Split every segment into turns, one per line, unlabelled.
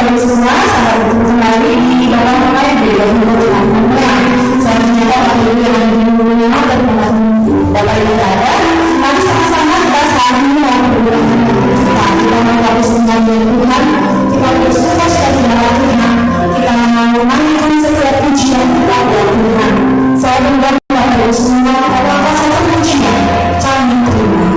Bapak-Ibu semua, selamat bertemu kembali di dalam live dari Bapak-Ibu. Saya menyapa Bapak-Ibu yang ada di rumah dan Bapak-Ibu ada. Mari sama-sama kita saat ini mau berdoa kita. Kita mau semua Tuhan, kita bersyukur sekali kepada Tuhan. Kita memanggilkan setiap pujian kepada Tuhan. Saya berdoa Bapak-Ibu semua, apakah satu pujian kami terima.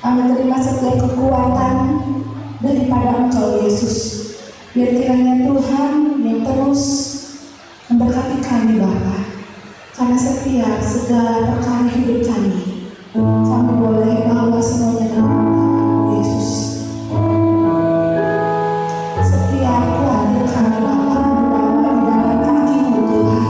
Kami terima setiap kekuatan daripada Engkau Yesus. Biar kiranya Tuhan yang terus memberkati kami Bapa. Karena setiap segala perkara hidup kami boleh bawa semuanya dalam nama Yesus. Setiap keluarga kami Bapa dibawa di dalam kaki-Mu Tuhan.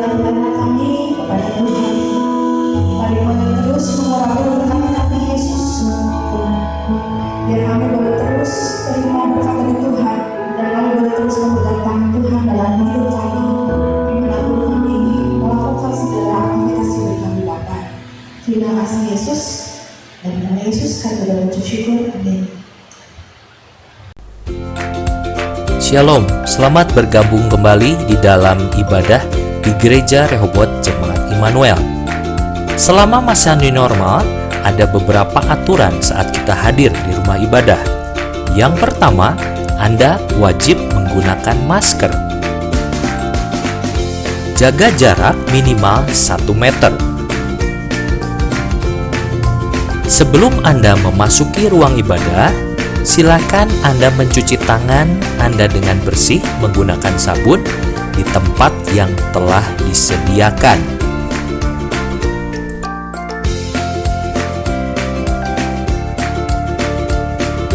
dalam dana kami kepada Tuhan. Mari kami terus mengurapi berkat kami Yesus, biar kami boleh terus terima berkat dari Tuhan dan kami boleh terus memegang tangan Tuhan dalam hidup kami dimanapun kami melakukan segala aktivitas hidup kami Bapa. Terima kasih Yesus, dan nama Yesus kami berdoa syukur. Amin.
Shalom, selamat bergabung kembali di dalam ibadah di Gereja Rehoboth Jemaat Immanuel. Selama masa new normal, ada beberapa aturan saat kita hadir di rumah ibadah. Yang pertama, Anda wajib menggunakan masker. Jaga jarak minimal 1 meter. Sebelum Anda memasuki ruang ibadah, silakan Anda mencuci tangan Anda dengan bersih menggunakan sabun di tempat yang telah disediakan.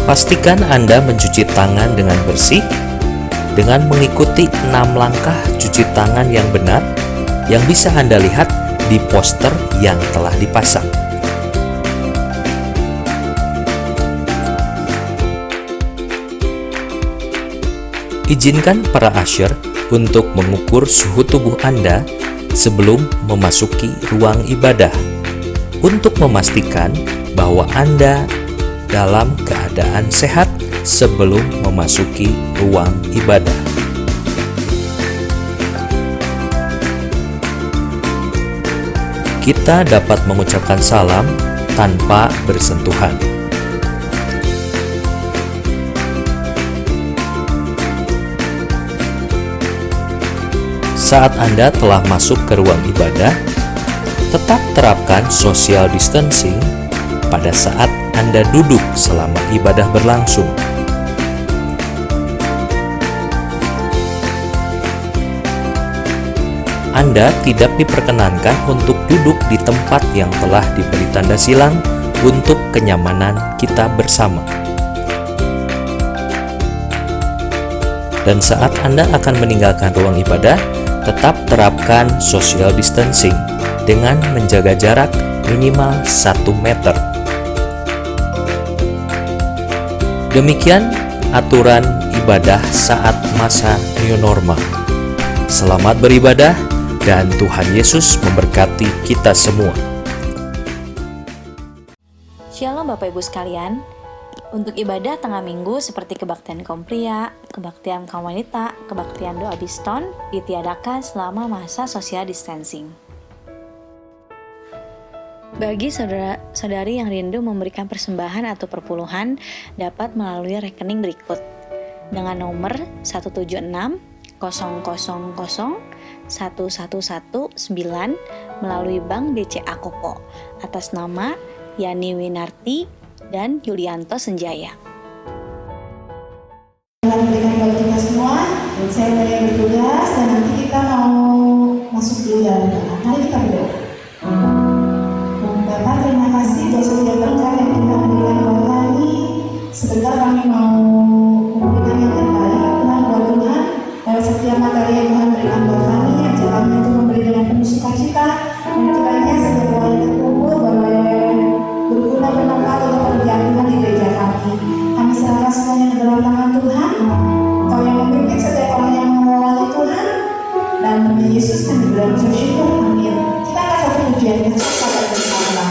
Pastikan Anda mencuci tangan dengan bersih dengan mengikuti 6 langkah cuci tangan yang benar yang bisa Anda lihat di poster yang telah dipasang. Izinkan para usher untuk mengukur suhu tubuh Anda sebelum memasuki ruang ibadah untuk memastikan bahwa Anda dalam keadaan sehat sebelum memasuki ruang ibadah. Kita dapat mengucapkan salam tanpa bersentuhan. Saat Anda telah masuk ke ruang ibadah, tetap terapkan social distancing pada saat Anda duduk selama ibadah berlangsung. Anda tidak diperkenankan untuk duduk di tempat yang telah diberi tanda silang untuk kenyamanan kita bersama. Dan saat Anda akan meninggalkan ruang ibadah, tetap terapkan social distancing dengan menjaga jarak minimal 1 meter. Demikian aturan ibadah saat masa new normal. Selamat beribadah dan Tuhan Yesus memberkati kita semua.
Shalom Bapak Ibu sekalian. Untuk ibadah tengah minggu seperti kebaktian kaum pria, kebaktian kaum wanita, kebaktian doa Biston ditiadakan selama masa social distancing. Bagi saudara-saudari yang rindu memberikan persembahan atau perpuluhan dapat melalui rekening berikut dengan nomor 176 000 1119 melalui Bank BCA Kopo atas nama Yani Winarti dan Yulianto Senjaya.
Tuhan berikan buat kita semua. Saya mulai bertugas dan nanti kita mau masuk dulu dalam doa. Mari kita berdoa. Bapak, terima kasih buat setiap berkat yang Tuhan berikan buat kami. Sebentar kami mau memberikan yang terbaik Tuhan buat Tuhan. Lewat setiap materi yang Tuhan berikan buat kami, ajak kami untuk memberi dengan penuh sukacita. Dan kiranya setiap orang yang terkumpul boleh berguna bermanfaat untuk pekerjaan Tuhan di gereja kami. Kami serahkan semuanya ke dalam tangan Tuhan. Kau yang memimpin setiap orang yang mengawali Tuhan. Dan nama Yesus kami berdoa syukur. Amin. Kita akan satu pujian kecil pada bersama.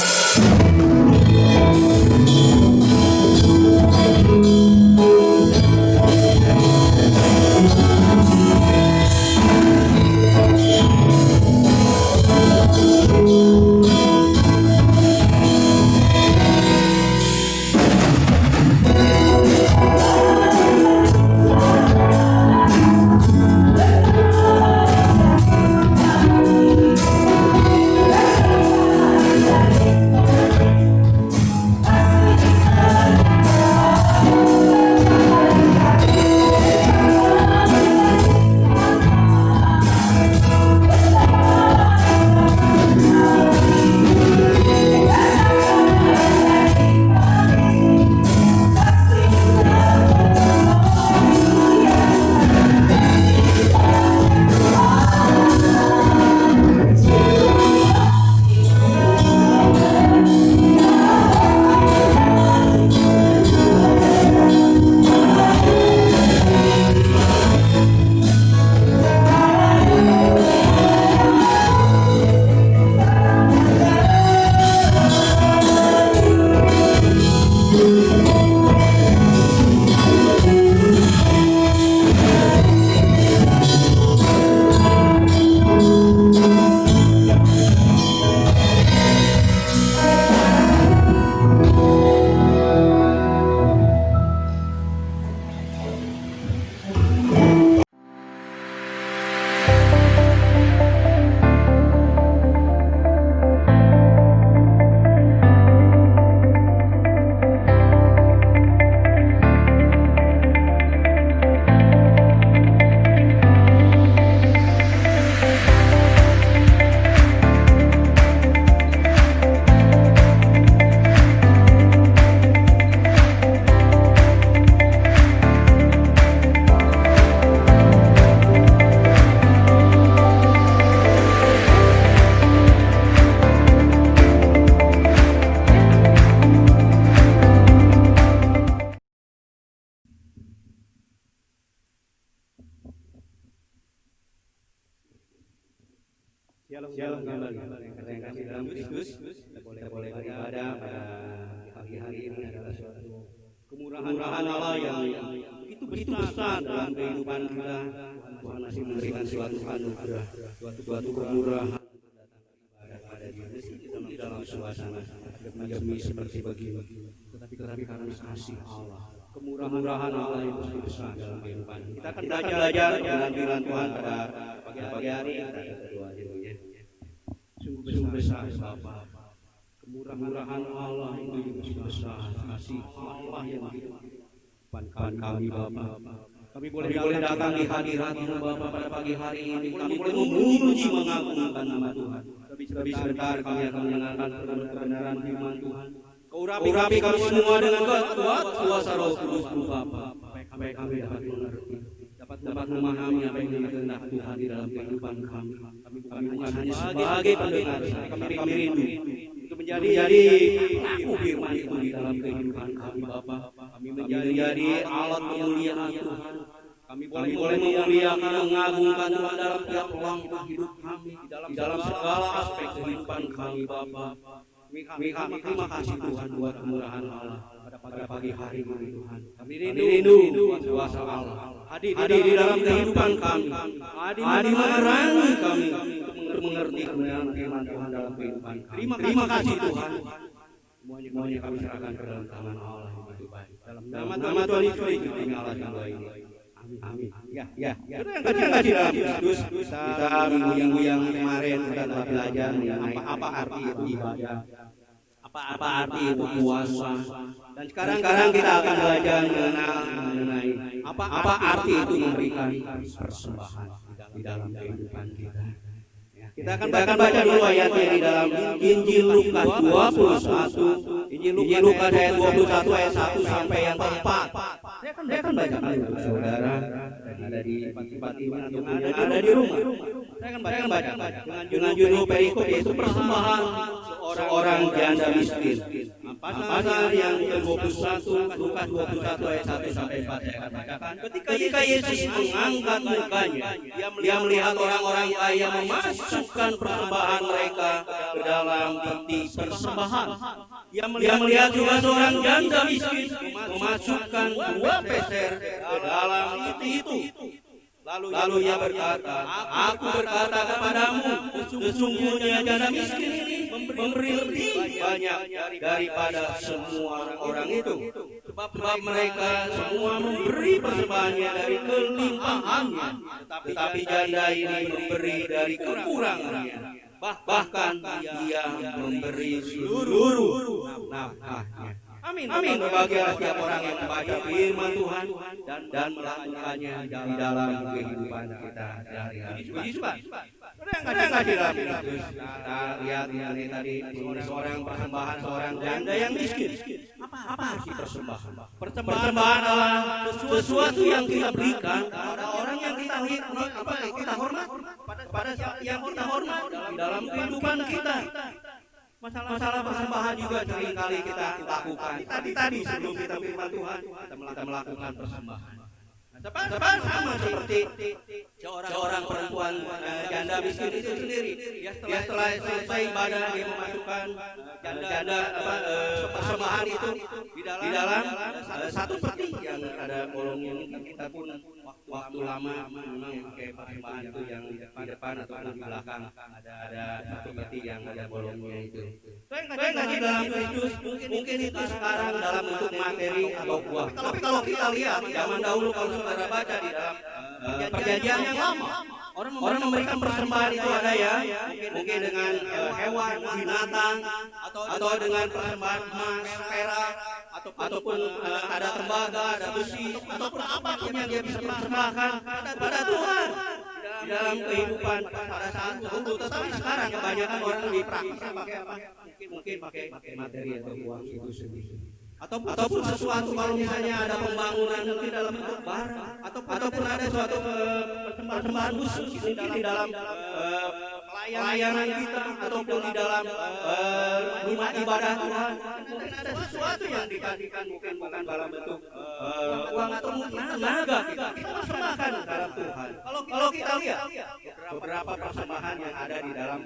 Shalom kembali. Yang kasih dalam Kristus, kita boleh beribadah pada pagi-hari ini adalah suatu kemurahan Allah yang begitu besar dalam kehidupan kita. Tuhan masih memberikan suatu anugerah, suatu kemurahan pada diri kita di dalam suasana pandemi seperti begini. Tetapi karena kasih Allah, kemurahan Allah yang begitu besar dalam kehidupan kita akan belajar dengan firman Tuhan pada pagi hari kedua ini. Sungguh besar Bapa, kemurahan Allah yang begitu besar, kasih Allah yang begitu kami Bapa. Kami boleh datang di hadirat-Mu Bapa pada pagi hari ini. Kami boleh memuji mengagungkan nama Tuhan. Tapi sebentar kami akan mendengarkan kebenaran firman Tuhan. Urapi kami semua dengan kuasa Roh Kudus-Mu Bapa, supaya kami dapat mengerti, dapat memahami apa yang kehendak Tuhan di dalam kehidupan kami. Kami bukan hanya sebagai pendengar, kami rindu untuk menjadi pelaku firman itu di dalam kehidupan kami Bapa. Kami menjadi alat kemuliaan Tuhan. Kami boleh memuliakan, mengagungkan Tuhan dalam tiap langkah hidup kami, di dalam segala aspek kehidupan kami Bapa. Kami terima kasih Tuhan buat kemurahan Allah pada pagi hari ini Tuhan. Kami rindu kuasa Allah hadir di dalam kehidupan kami. Hadir menerangi kami untuk mengerti kebenaran firman Tuhan dalam kehidupan kami. Terima kasih Tuhan. Semuanya kami serahkan ke dalam tangan Allah yang begitu baik. Dalam nama Tuhan Yesus kami Allah yang doa ini. Amin. Ya. Yang kasih dalam Kristus, kita minggu yang kemarin kita telah belajar mengenai apa arti itu ibadah, apa arti itu puasa. Dan sekarang kita akan belajar mengenai apa arti itu memberikan persembahan di dalam kehidupan kita. Kita akan baca dulu ayatnya di dalam Injil Lukas 21. Injil Lukas ayat 21 ayat 1 sampai yang keempat. Saya akan bacakan untuk saudara ada di tempat ini atau ada di rumah. Saya akan baca dengan judul perikop yaitu persembahan seorang janda miskin. Pasal yang ke-21 Lukas 21 ayat 1 sampai 4 saya akan bacakan. Ketika Yesus mengangkat mukanya, dia melihat orang-orang kaya memasukkan persembahan mereka ke dalam peti persembahan. Dia melihat juga seorang janda miskin memasukkan 2 peser ke dalam peti itu. Lalu ia berkata, aku berkata kepadamu, sesungguhnya janda miskin ini memberi lebih banyak daripada semua orang itu. Sebab mereka semua memberi persembahannya dari kelimpahannya, tetapi janda ini memberi dari kekurangannya. Bahkan dia memberi seluruh nafkahnya. Amin. Berbahagialah setiap orang yang membaca firman Tuhan dan melakukannya di dalam kehidupan kita sehari-hari. Puji Tuhan. Kadang dalam Kristus kita lihat ini tadi seorang persembahan seorang janda yang miskin. Apa arti persembahan? Persembahan adalah sesuatu yang kita berikan pada orang yang kita hormat, pada yang kita hormat di dalam kehidupan kita. Masalah persembahan juga seringkali kita lakukan. Tadi sebelum kita firman Tuhan, kita melakukan persembahan. Sama seperti seorang perempuan janda miskin itu sendiri. Dia setelah selesai ibadah dia memasukkan janda persembahan itu di dalam satu peti yang ada bolongnya. Kita pun waktu lama memang pakai persembahan itu yang di depan atau di belakang ada satu peti yang ada bolongnya itu. Saya ngaji dalam Kristus mungkin itu sekarang dalam bentuk materi atau buah. Tapi kalau kita lihat zaman dahulu kalau saudara baca di dalam perjanjian yang lama, orang memberikan persembahan itu ada ya, mungkin dengan hewan, binatang, atau dengan persembahan emas, perak, ataupun ada tembaga, ada besi, ataupun apapun yang dia bisa persembahkan pada Tuhan di dalam kehidupan pada saat itu. Tetapi sekarang kebanyakan orang lebih praktis pakai apa? Mungkin pakai materi atau uang itu sendiri. Ataupun sesuatu kalau misalnya ada pembangunan mungkin dalam bentuk barang ataupun ada suatu persembahan khusus mungkin di dalam pelayanan kita ataupun di dalam rumah ibadah Tuhan mungkin ada sesuatu yang dikasihkan mungkin bukan dalam bentuk uang atau tenaga kita persembahkan dalam Tuhan. Kalau kita lihat beberapa persembahan yang ada di dalam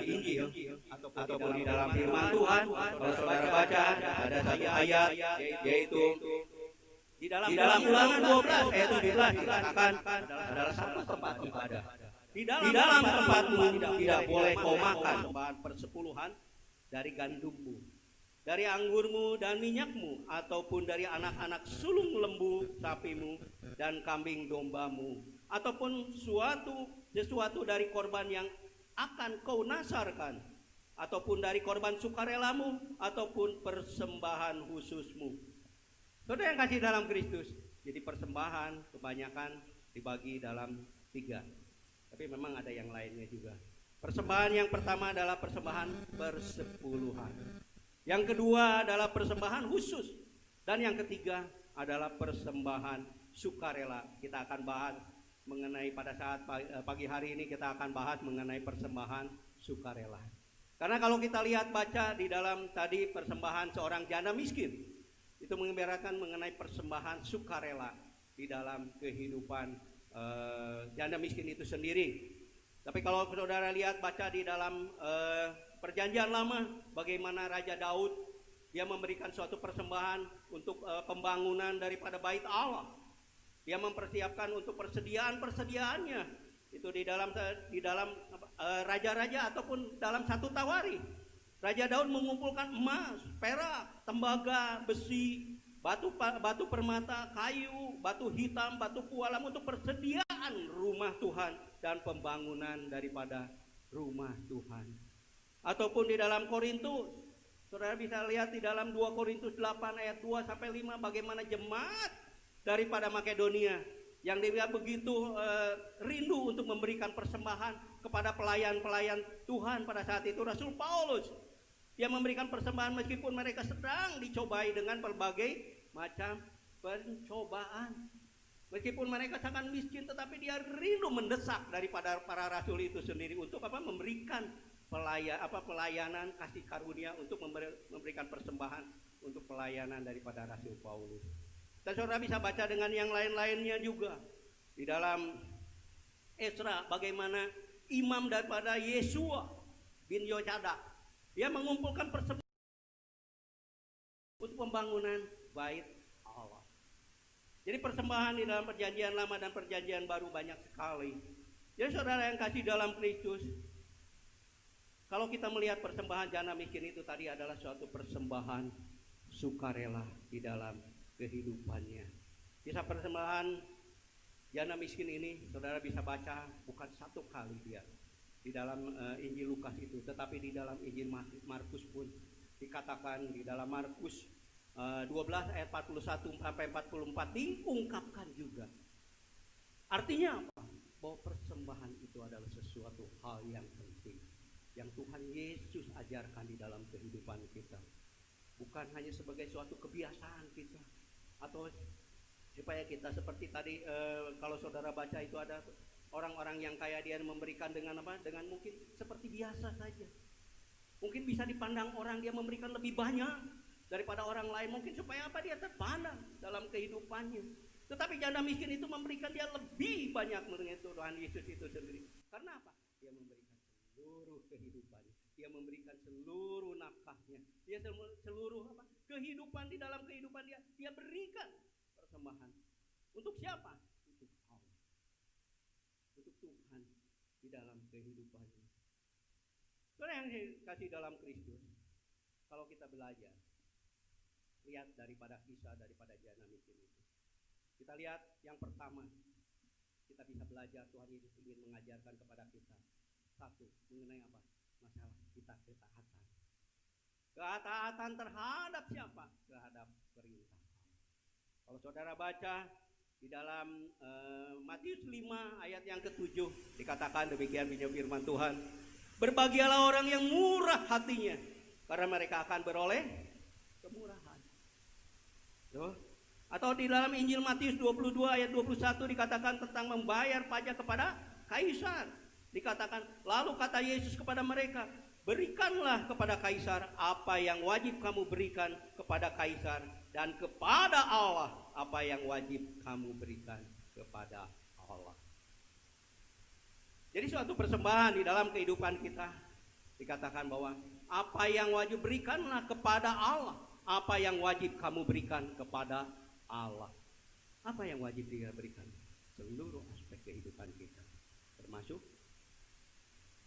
Injil ataupun di dalam firman Tuhan. Kalau saudara baca ada satu ayat yaitu di dalam Ulangan 12 ayat 17 dikatakan adalah satu tempat ibadah. Di dalam tempatmu tidak boleh kau makan persepuluhan dari gandummu, dari anggurmu dan minyakmu, ataupun dari anak-anak sulung lembu sapimu dan kambing dombamu, ataupun sesuatu dari korban yang akan kau nasarkan, ataupun dari korban sukarelamu, ataupun persembahan khususmu. Saudara yang kasih dalam Kristus, jadi persembahan kebanyakan dibagi dalam 3. Tapi memang ada yang lainnya juga. Persembahan yang pertama adalah persembahan persepuluhan. Yang kedua adalah persembahan khusus. Dan yang ketiga adalah persembahan sukarela. Kita akan bahas mengenai pada saat pagi hari ini kita akan bahas mengenai persembahan sukarela. Karena kalau kita lihat baca di dalam tadi persembahan seorang janda miskin, itu menggambarkan mengenai persembahan sukarela di dalam kehidupan janda miskin itu sendiri. Tapi kalau saudara lihat baca di dalam perjanjian lama, bagaimana Raja Daud dia memberikan suatu persembahan untuk pembangunan daripada bait Allah. Dia mempersiapkan untuk persediaannya itu di dalam raja-raja ataupun dalam satu tawari. Raja Daud mengumpulkan emas, perak, tembaga, besi, batu permata, kayu, batu hitam, batu pualam untuk persediaan rumah Tuhan dan pembangunan daripada rumah Tuhan. Ataupun di dalam Korintus, saudara bisa lihat di dalam 2 Korintus 8 ayat 2 sampai 5 bagaimana jemaat daripada Makedonia yang dia begitu rindu untuk memberikan persembahan kepada pelayan-pelayan Tuhan pada saat itu. Rasul Paulus dia memberikan persembahan meskipun mereka sedang dicobai dengan berbagai macam pencobaan. Meskipun mereka sangat miskin, tetapi dia rindu mendesak daripada para rasul itu sendiri untuk memberikan pelayanan kasih karunia untuk memberikan persembahan untuk pelayanan daripada Rasul Paulus. Dan saudara bisa baca dengan yang lain-lainnya juga di dalam Esra bagaimana imam daripada Yesua bin Yocadak dia mengumpulkan persembahan untuk pembangunan bait Allah. Jadi persembahan di dalam perjanjian lama dan perjanjian baru banyak sekali. Jadi saudara yang kasih dalam Kristus, kalau kita melihat persembahan janda miskin itu tadi adalah suatu persembahan sukarela di dalam kehidupannya. Kisah persembahan janda miskin ini saudara bisa baca bukan satu kali dia di dalam Injil Lukas itu, tetapi di dalam Injil Markus pun dikatakan di dalam Markus 12 ayat 41 sampai 44 diungkapkan juga. Artinya apa? Bahwa persembahan itu adalah sesuatu hal yang penting yang Tuhan Yesus ajarkan di dalam kehidupan kita. Bukan hanya sebagai suatu kebiasaan kita atau supaya kita seperti tadi kalau saudara baca itu ada orang-orang yang kaya dia memberikan dengan apa? Dengan mungkin seperti biasa saja. Mungkin bisa dipandang orang dia memberikan lebih banyak daripada orang lain, mungkin supaya apa? Dia terpandang dalam kehidupannya. Tetapi janda miskin itu memberikan dia lebih banyak menurut Tuhan Yesus itu sendiri. Karena apa? Dia memberikan seluruh kehidupannya. Dia memberikan seluruh nafkahnya. Dia seluruh apa? Kehidupan di dalam kehidupan dia. Dia berikan persembahan. Untuk siapa? Untuk Allah. Untuk Tuhan di dalam kehidupannya. Saudara yang dikasih dalam Kristus, kalau kita belajar, lihat daripada kisah daripada janda miskin itu. Kita lihat yang pertama, kita bisa belajar Tuhan Yesus ingin mengajarkan kepada kita. Satu, mengenai apa? Masalah kita ketaatan. Ketaatan terhadap siapa? Terhadap perintah Allah. Kalau saudara baca di dalam Matius 5 ayat yang ke-7 dikatakan demikian firman Tuhan. Berbahagialah orang yang murah hatinya, karena mereka akan beroleh kemurahan. Atau di dalam Injil Matius 22 ayat 21 dikatakan tentang membayar pajak kepada kaisar. Dikatakan, lalu kata Yesus kepada mereka, berikanlah kepada kaisar apa yang wajib kamu berikan kepada kaisar, dan kepada Allah apa yang wajib kamu berikan kepada Allah. Jadi suatu persembahan di dalam kehidupan kita dikatakan bahwa apa yang wajib berikanlah kepada Allah. Apa yang wajib kamu berikan kepada Allah. Apa yang wajib dia berikan? Seluruh aspek kehidupan kita, termasuk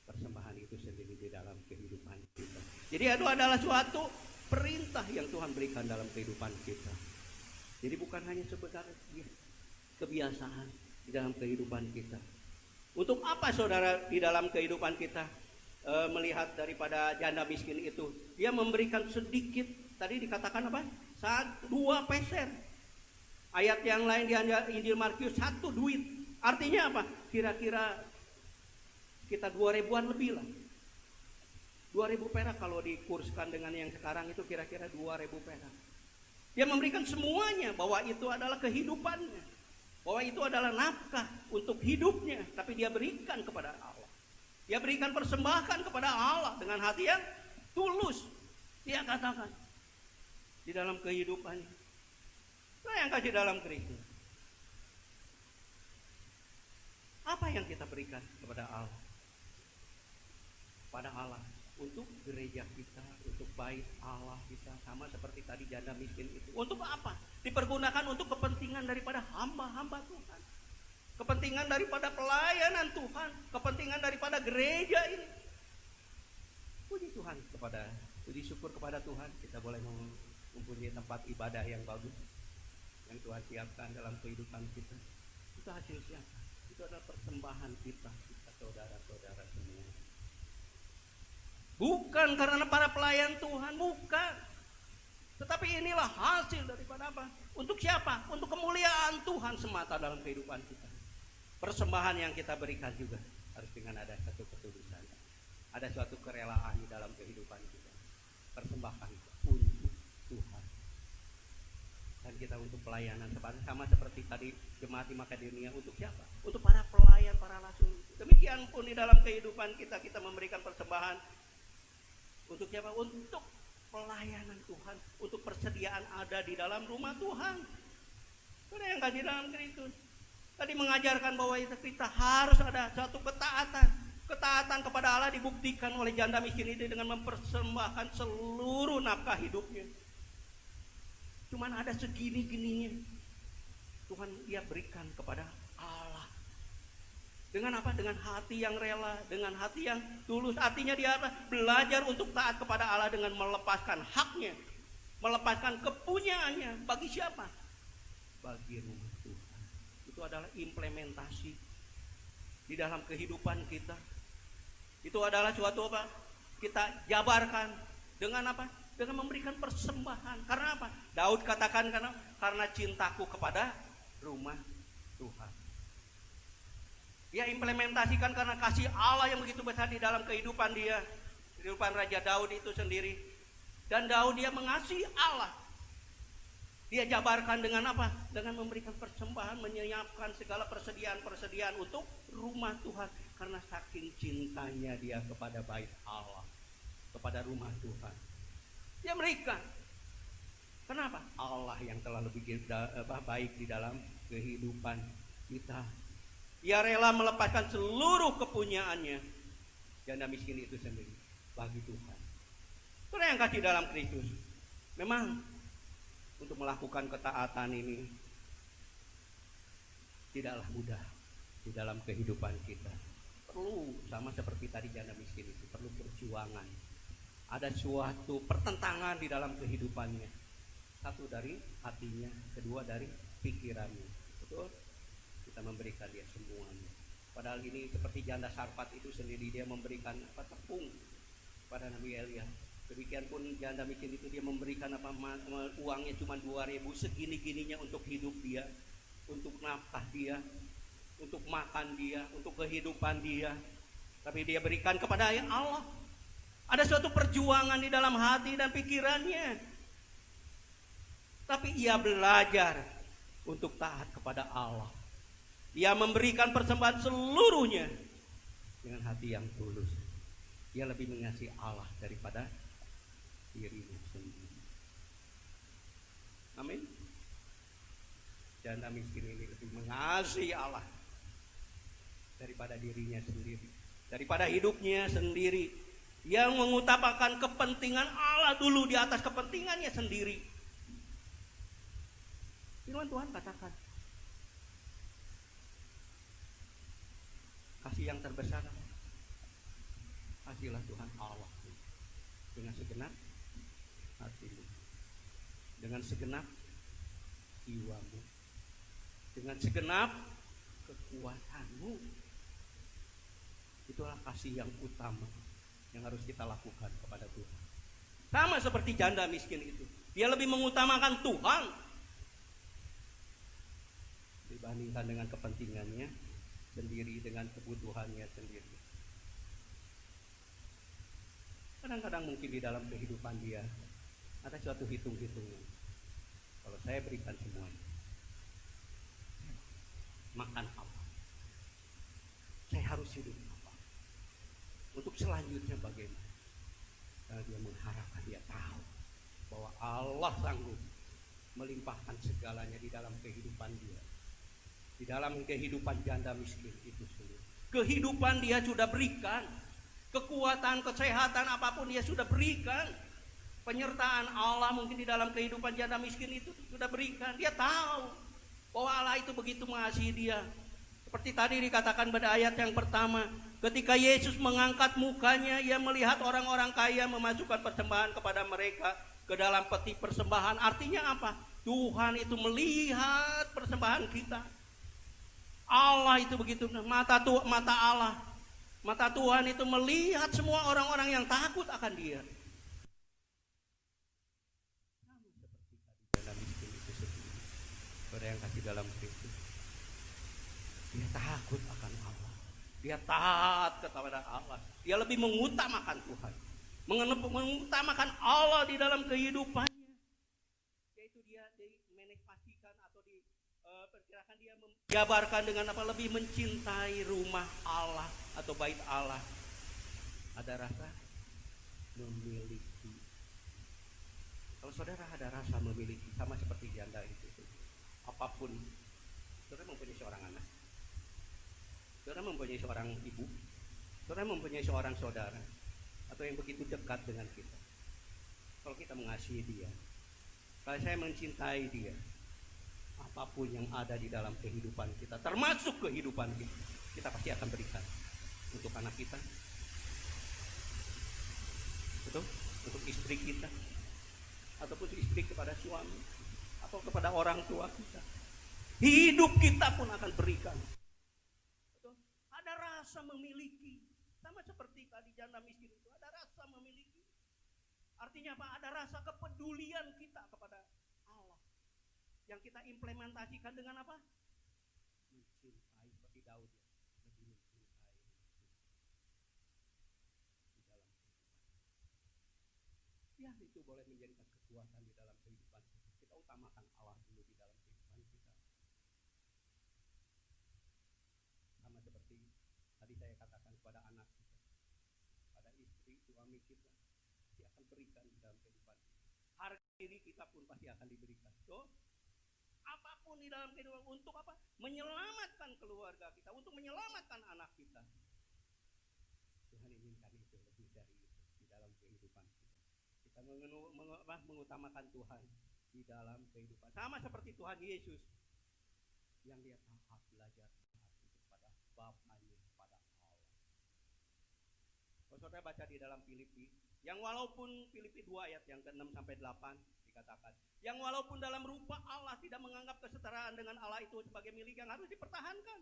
persembahan itu sendiri di dalam kehidupan kita. Jadi itu adalah suatu perintah yang Tuhan berikan dalam kehidupan kita. Jadi bukan hanya sekedar kebiasaan di dalam kehidupan kita. Untuk apa saudara di dalam kehidupan kita melihat daripada janda miskin itu? Dia memberikan sedikit, tadi dikatakan apa? 2 peser. Ayat yang lain di Injil Markus 1 duit. Artinya apa? Kira-kira kita 2.000-an lebih lah. 2.000 perak kalau dikurskan dengan yang sekarang itu kira-kira 2.000 perak. Dia memberikan semuanya, bahwa itu adalah kehidupannya, bahwa itu adalah nafkah untuk hidupnya, tapi dia berikan kepada Allah. Dia berikan persembahan kepada Allah dengan hati yang tulus. Dia katakan di dalam kehidupannya. Nah, yang kasih dalam Kristus. Apa yang kita berikan kepada Allah? Pada Allah, untuk gereja kita, untuk bait Allah kita, sama seperti tadi janda miskin itu. Untuk apa? Dipergunakan untuk kepentingan daripada hamba-hamba Tuhan, kepentingan daripada pelayanan Tuhan, kepentingan daripada gereja ini. Puji Tuhan puji syukur kepada Tuhan, kita boleh mempunyai tempat ibadah yang bagus yang Tuhan siapkan dalam kehidupan kita. Itu hasil siapa? Itu adalah persembahan kita saudara-saudara semua. Bukan karena para pelayan Tuhan, bukan. Tetapi inilah hasil daripada apa? Untuk siapa? Untuk kemuliaan Tuhan semata dalam kehidupan kita. Persembahan yang kita berikan juga harus dengan ada satu ketulusan. Ada suatu kerelaan di dalam kehidupan kita. Persembahkan untuk Tuhan. Dan kita untuk pelayanan sama seperti tadi jemaat di Makedonia, untuk siapa? Untuk para pelayan, para rasul. Demikian pun di dalam kehidupan kita, kita memberikan persembahan untuk siapa? Untuk pelayanan Tuhan, untuk persediaan ada di dalam rumah Tuhan. Itu yang kasih dalam Kristus. Tadi mengajarkan bahwa kita harus ada satu ketaatan. Ketaatan kepada Allah dibuktikan oleh janda miskin itu dengan mempersembahkan seluruh nafkah hidupnya. Cuman ada segini-gininya, Tuhan dia berikan kepada Allah. Dengan apa? Dengan hati yang rela, dengan hati yang tulus. Artinya dia apa? Belajar untuk taat kepada Allah dengan melepaskan haknya, melepaskan kepunyaannya. Bagi siapa? Bagi rumah Tuhan. Itu adalah implementasi di dalam kehidupan kita. Itu adalah suatu apa? Kita jabarkan dengan apa? Dengan memberikan persembahan. Karena apa? Daud katakan karena cintaku kepada rumah Tuhan. Dia implementasikan karena kasih Allah yang begitu besar di dalam kehidupan dia, kehidupan Raja Daud itu sendiri. Dan Daud dia mengasihi Allah. Dia jabarkan dengan apa? Dengan memberikan persembahan, menyiapkan segala persediaan untuk rumah Tuhan. Karena saking cintanya dia kepada bait Allah, kepada rumah Tuhan. Dia berikan. Kenapa? Allah yang telah lebih baik di dalam kehidupan kita. Dia rela melepaskan seluruh kepunyaannya, janda miskin itu sendiri, bagi Tuhan. Itu yang kasih dalam Kristus. Memang untuk melakukan ketaatan ini tidaklah mudah di dalam kehidupan kita. Perlu sama seperti tadi janda miskin itu, perlu perjuangan. Ada suatu pertentangan di dalam kehidupannya. Satu dari hatinya, kedua dari pikirannya. Betul? Kita memberikan dia semuanya. Padahal ini seperti janda Sarfat itu sendiri, dia memberikan tepung pada Nabi Elia. Demikian pun janda miskin itu dia memberikan uangnya cuma 2.000, segini-gininya untuk hidup dia, untuk nafkah dia, untuk makan dia, untuk kehidupan dia. Tapi dia berikan kepada Allah. Ada suatu perjuangan di dalam hati dan pikirannya. Tapi ia belajar untuk taat kepada Allah. Dia memberikan persembahan seluruhnya dengan hati yang tulus. Dia lebih mengasihi Allah daripada dirinya sendiri. Amin. Janda miskin ini lebih mengasihi Allah daripada dirinya sendiri, daripada hidupnya sendiri, yang mengutamakan kepentingan Allah dulu di atas kepentingannya sendiri. Firman Tuhan katakan, kasih yang terbesar, kasihlah Tuhan Allah dengan segenap hatimu, dengan segenap jiwamu, dengan segenap kekuatanmu. Itulah kasih yang utama yang harus kita lakukan kepada Tuhan. Sama seperti janda miskin itu, dia lebih mengutamakan Tuhan dibandingkan dengan kepentingannya sendiri, dengan kebutuhannya sendiri. Kadang-kadang mungkin di dalam kehidupan dia ada suatu hitung-hitungan. Kalau saya berikan semuanya, makan apa? Saya harus hidup apa? Untuk selanjutnya bagaimana? Karena dia mengharapkan, dia tahu bahwa Allah sanggup melimpahkan segalanya di dalam kehidupan dia, di dalam kehidupan janda miskin itu sendiri. Kehidupan dia sudah berikan, kekuatan, kesehatan, apapun dia sudah berikan. Penyertaan Allah mungkin di dalam kehidupan janda miskin itu sudah berikan. Dia tahu bahwa Allah itu begitu mengasihi dia. Seperti tadi dikatakan pada ayat yang pertama, ketika Yesus mengangkat mukanya, ia melihat orang-orang kaya memasukkan persembahan kepada mereka ke dalam peti persembahan. Artinya apa? Tuhan itu melihat persembahan kita. Allah itu begitu, mata Allah, mata Tuhan itu melihat semua orang-orang yang takut akan dia. Sama seperti tadi janda miskin itu sendiri, saudara yang kasih dalam Kristus, dia takut akan Allah, dia taat kepada Allah, dia lebih mengutamakan Tuhan, mengutamakan Allah di dalam kehidupannya, yaitu dia dimanifestasikan atau diperkirakan dia jabarkan dengan apa? Lebih mencintai rumah Allah atau bait Allah. Ada rasa memiliki. Kalau saudara ada rasa memiliki, sama seperti janda itu, apapun, saudara mempunyai seorang anak, saudara mempunyai seorang ibu, saudara mempunyai seorang saudara, atau yang begitu dekat dengan kita. Kalau kita mengasihi dia, kalau saya mencintai dia, apapun yang ada di dalam kehidupan kita, termasuk kehidupan kita, kita pasti akan berikan untuk anak kita, betul? Untuk istri kita, ataupun istri kepada suami, atau kepada orang tua kita. Hidup kita pun akan berikan. Betul? Ada rasa memiliki, sama seperti tadi janda miskin itu, ada rasa memiliki. Artinya apa? Ada rasa kepedulian kita kepada Allah, yang kita implementasikan dengan apa? Mencintai seperti Daud, lebih mencintai di dalam kehidupan. Ya, itu boleh menjadikan kekuatan di dalam kehidupan kita. Kita utamakan Allah dulu di dalam kehidupan kita. Sama seperti tadi saya katakan kepada anak kita, pada istri, suami kita, pasti akan berikan di dalam kehidupan. Harga diri kita pun pasti akan diberikan. So, apapun di dalam kehidupan, untuk apa? Menyelamatkan keluarga kita, untuk menyelamatkan anak kita. Tuhan inginkan itu lebih dari itu di dalam kehidupan kita. Kita mengutamakan Tuhan di dalam kehidupan. Sama seperti Tuhan Yesus, yang dia taat, belajar taat kepada Bapaknya, kepada Allah. Kalau saudara baca di dalam Filipi, yang walaupun Filipi 2 ayat yang ke-6 sampai 8 dikatakan, yang walaupun dalam rupa Allah tidak menganggap kesetaraan dengan Allah itu sebagai milik yang harus dipertahankan,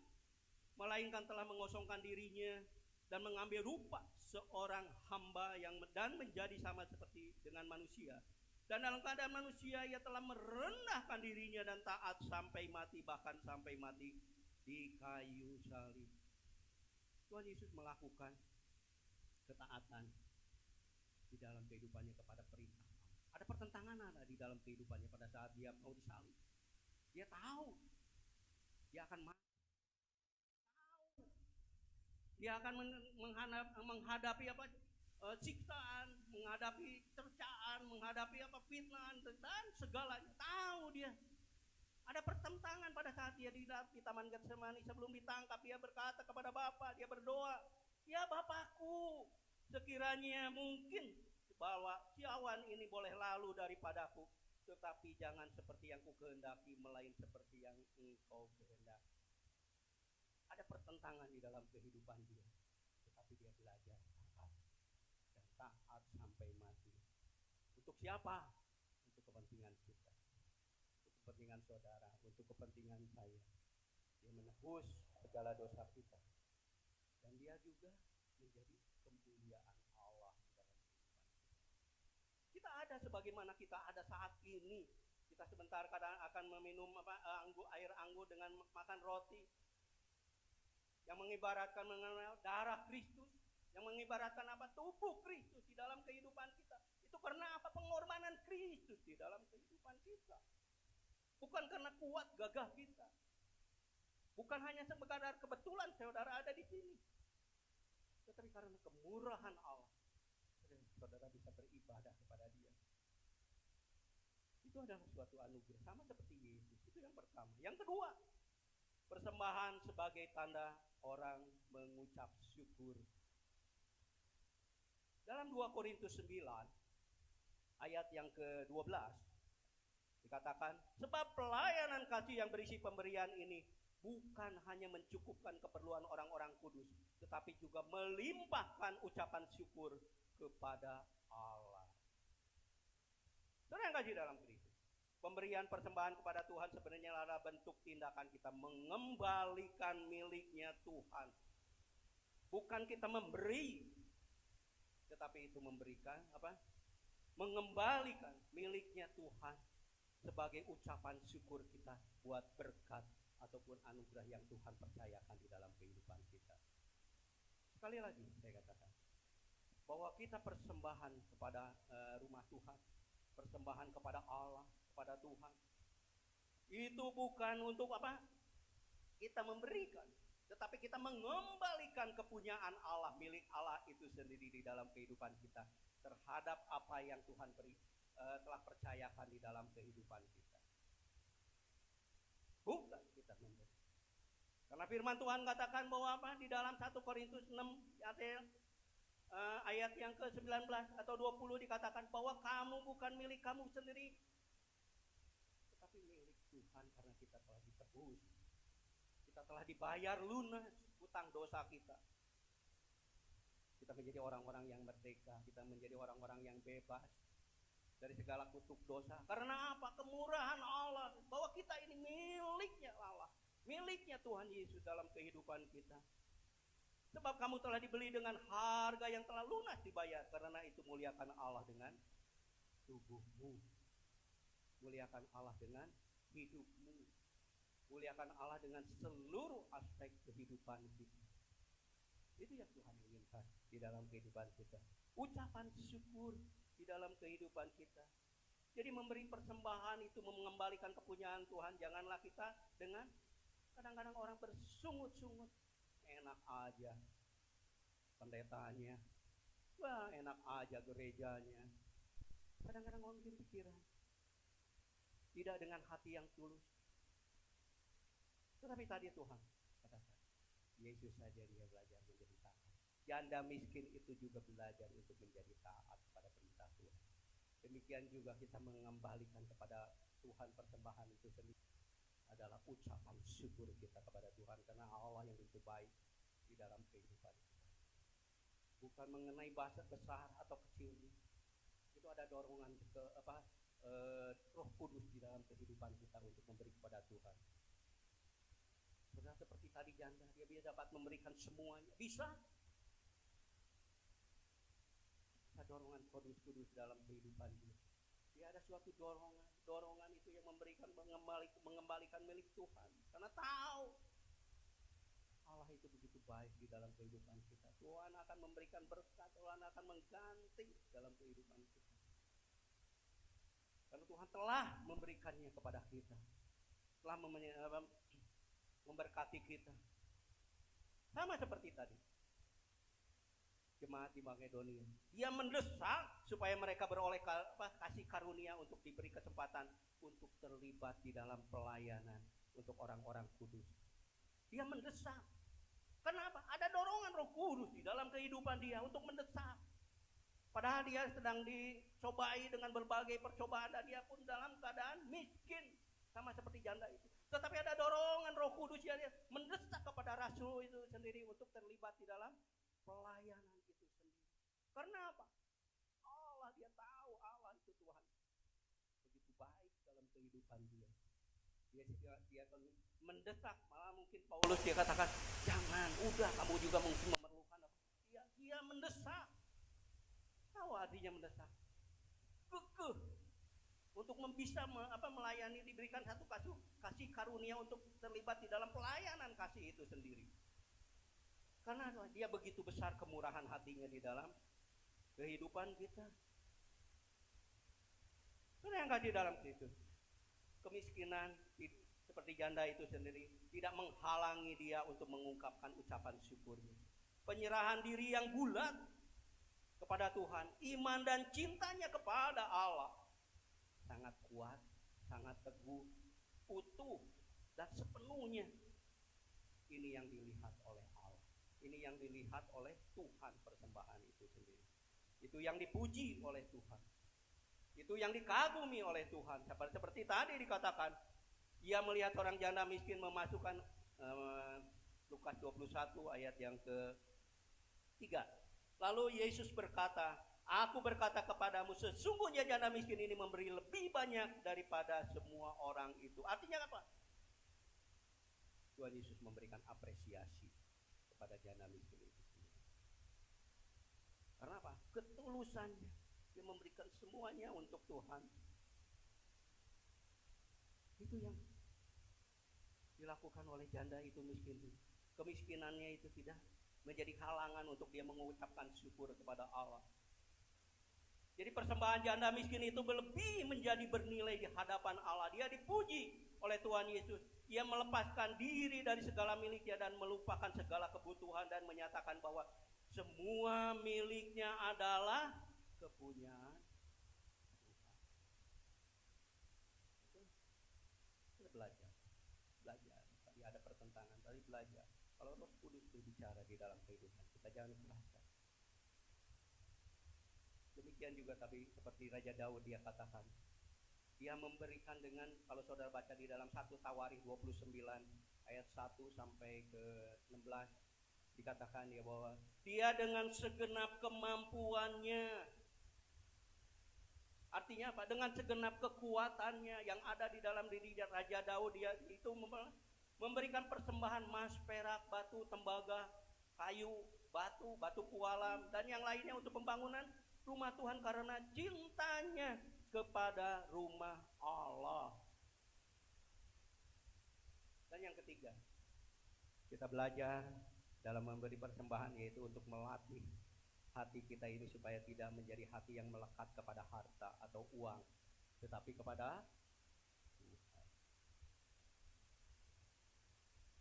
melainkan telah mengosongkan dirinya dan mengambil rupa seorang hamba yang dan menjadi sama seperti dengan manusia. Dan dalam keadaan manusia ia telah merendahkan dirinya dan taat sampai mati, bahkan sampai mati di kayu salib. Tuhan Yesus melakukan ketaatan di dalam kehidupannya kepada perintah. Ada pertentangan ada di dalam kehidupannya pada saat dia mau disalib. Dia tahu dia akan mati. Dia akan menghadapi apa? Siksaan, menghadapi cercaan, menghadapi apa? Fitnah dan segalanya. Tahu dia. Ada pertentangan pada saat dia di Taman Getsemani. Sebelum ditangkap dia berkata kepada Bapa, dia berdoa, ya Bapakku, sekiranya mungkin bahwa cawan ini boleh lalu daripadaku, tetapi jangan seperti yang ku kehendaki, melainkan seperti yang engkau kehendaki. Ada pertentangan di dalam kehidupan dia, tetapi dia belajar taat dan taat sampai mati. Untuk siapa? Untuk kepentingan kita, untuk kepentingan saudara, untuk kepentingan saya. Dia menebus segala dosa kita, dan dia juga menjadi kemuliaan Allah di dalam kehidupan kita. Kita ada sebagaimana kita ada saat ini. Kita sebentar kadang akan meminum air anggur dengan makan roti, yang mengibaratkan mengenal darah Kristus, yang mengibaratkan apa? Tubuh Kristus di dalam kehidupan kita. Itu karena apa? Pengorbanan Kristus di dalam kehidupan kita. Bukan karena kuat gagah kita. Bukan hanya sekadar kebetulan saudara ada di sini, tetapi karena kemurahan Allah, saudara bisa beribadah kepada Dia. Itu adalah suatu anugerah, sama seperti Yesus. Itu yang pertama. Yang kedua, persembahan sebagai tanda orang mengucap syukur. Dalam 2 Korintus 9 ayat yang ke-12 dikatakan, sebab pelayanan kasih yang berisi pemberian ini bukan hanya mencukupkan keperluan orang-orang kudus, tetapi juga melimpahkan ucapan syukur kepada Allah. Saudara yang kasih dalam Kristus, pemberian persembahan kepada Tuhan sebenarnya adalah bentuk tindakan kita mengembalikan miliknya Tuhan. Bukan kita memberi, tetapi itu memberikan apa? Mengembalikan miliknya Tuhan sebagai ucapan syukur kita buat berkat ataupun anugerah yang Tuhan percayakan di dalam kehidupan kita. Sekali lagi saya katakan bahwa kita persembahan kepada rumah Tuhan, persembahan kepada Allah, kepada Tuhan, itu bukan untuk apa? Kita memberikan, tetapi kita mengembalikan kepunyaan Allah, milik Allah itu sendiri di dalam kehidupan kita terhadap apa yang Tuhan telah percayakan di dalam kehidupan kita. Bukan kita memberi. Karena firman Tuhan katakan bahwa apa? Di dalam 1 Korintus 6 ayat yang ke-19 atau 20 dikatakan bahwa kamu bukan milik kamu sendiri, tetapi milik Tuhan karena kita telah ditebus. Kita telah dibayar lunas hutang dosa kita. Kita menjadi orang-orang yang merdeka, kita menjadi orang-orang yang bebas dari segala kutuk dosa. Karena apa? Kemurahan Allah, bahwa kita ini miliknya Allah, miliknya Tuhan Yesus dalam kehidupan kita. Sebab kamu telah dibeli dengan harga yang telah lunas dibayar. Karena itu muliakan Allah dengan tubuhmu, muliakan Allah dengan hidupmu, muliakan Allah dengan seluruh aspek kehidupan kita. Itu yang Tuhan inginkan di dalam kehidupan kita. Ucapan syukur di dalam kehidupan kita. Jadi memberi persembahan itu mengembalikan kepunyaan Tuhan. Janganlah kita dengan kadang-kadang orang bersungut-sungut, enak aja pendetanya, wah enak aja gerejanya. Kadang-kadang orang bikin pikiran, tidak dengan hati yang tulus. Tetapi tadi Tuhan katakan, Yesus saja dia belajar menjadi taat. Janda miskin itu juga belajar untuk menjadi taat kepada perintah Tuhan. Demikian juga kita mengembalikan kepada Tuhan persembahan itu sendiri adalah ucapan syukur kita kepada Tuhan karena Allah yang begitu baik di dalam kehidupan kita. Bukan mengenai bahasa besar atau kecil. Itu ada dorongan ke Roh Kudus di dalam kehidupan kita untuk memberi kepada Tuhan. Saudara seperti tadi janda, dia bisa dapat memberikan semuanya. Bisa. Ada dorongan kudus dalam kehidupan dia. Dia ada suatu dorongan itu yang memberikan mengembalikan milik Tuhan. Karena tahu Allah itu begitu baik di dalam kehidupan kita. Tuhan akan memberikan berkat, Tuhan akan mengganti dalam kehidupan kita. Karena Tuhan telah memberikannya kepada kita, telah memberkati kita. Sama seperti tadi. jemaat di Makedonia. Dia mendesak supaya mereka beroleh kasih karunia untuk diberi kesempatan untuk terlibat di dalam pelayanan untuk orang-orang kudus. Dia mendesak. Kenapa? Ada dorongan Roh Kudus di dalam kehidupan dia untuk mendesak. Padahal dia sedang dicobai dengan berbagai percobaan dan dia pun dalam keadaan miskin sama seperti janda itu. Tetapi ada dorongan Roh Kudus yang mendesak kepada rasul itu sendiri untuk terlibat di dalam pelayanan itu sendiri. Karena apa? Allah, dia tahu Allah itu Tuhan begitu baik dalam kehidupan dia. Dia mendesak, malah mungkin Paulus dia katakan, jangan, udah kamu juga mungkin memerlukan apa? Dia mendesak. Tahu artinya mendesak? Kekeh untuk bisa melayani, diberikan satu kasih karunia untuk terlibat di dalam pelayanan kasih itu sendiri. Karena dia begitu besar kemurahan hatinya di dalam kehidupan kita. Karena yang di dalam itu kemiskinan seperti janda itu sendiri tidak menghalangi dia untuk mengungkapkan ucapan syukurnya. Penyerahan diri yang bulat kepada Tuhan, iman dan cintanya kepada Allah sangat kuat, sangat teguh, utuh dan sepenuhnya. Ini yang dilihat oleh Allah. Ini yang dilihat oleh Tuhan, persembahan itu sendiri. Itu yang dipuji oleh Tuhan. Itu yang dikagumi oleh Tuhan. Seperti tadi dikatakan, ia melihat orang janda miskin memasukkan Lukas 21 ayat yang ke-3. Lalu Yesus berkata, aku berkata kepadamu, sesungguhnya janda miskin ini memberi lebih banyak daripada semua orang itu. Artinya apa? Tuhan Yesus memberikan apresiasi kepada janda miskin itu. Karena apa? Ketulusannya. Dia memberikan semuanya untuk Tuhan. Itu yang dilakukan oleh janda itu miskin. Kemiskinannya itu tidak menjadi halangan untuk dia mengucapkan syukur kepada Allah. Jadi persembahan janda miskin itu lebih menjadi bernilai di hadapan Allah. Dia dipuji oleh Tuhan Yesus. Ia melepaskan diri dari segala miliknya dan melupakan segala kebutuhan dan menyatakan bahwa semua miliknya adalah kepunyaan Tuhan. Kita belajar. Tadi ada pertentangan, tadi belajar. Kalau Roh Kudus berbicara di dalam kehidupan, kita jangan kerasa. Demikian juga tapi seperti Raja Daud dia katakan, dia memberikan dengan, kalau saudara baca di dalam 1 Tawarikh 29 ayat 1 sampai ke 16, dikatakan dia bahwa dia dengan segenap kemampuannya, artinya apa? Dengan segenap kekuatannya yang ada di dalam diri Raja Daud, dia itu memberikan persembahan emas, perak, batu, tembaga, kayu, batu pualam dan yang lainnya untuk pembangunan rumah Tuhan karena cintanya kepada rumah Allah. Dan yang ketiga, kita belajar dalam memberi persembahan yaitu untuk melatih hati kita ini supaya tidak menjadi hati yang melekat kepada harta atau uang, tetapi kepada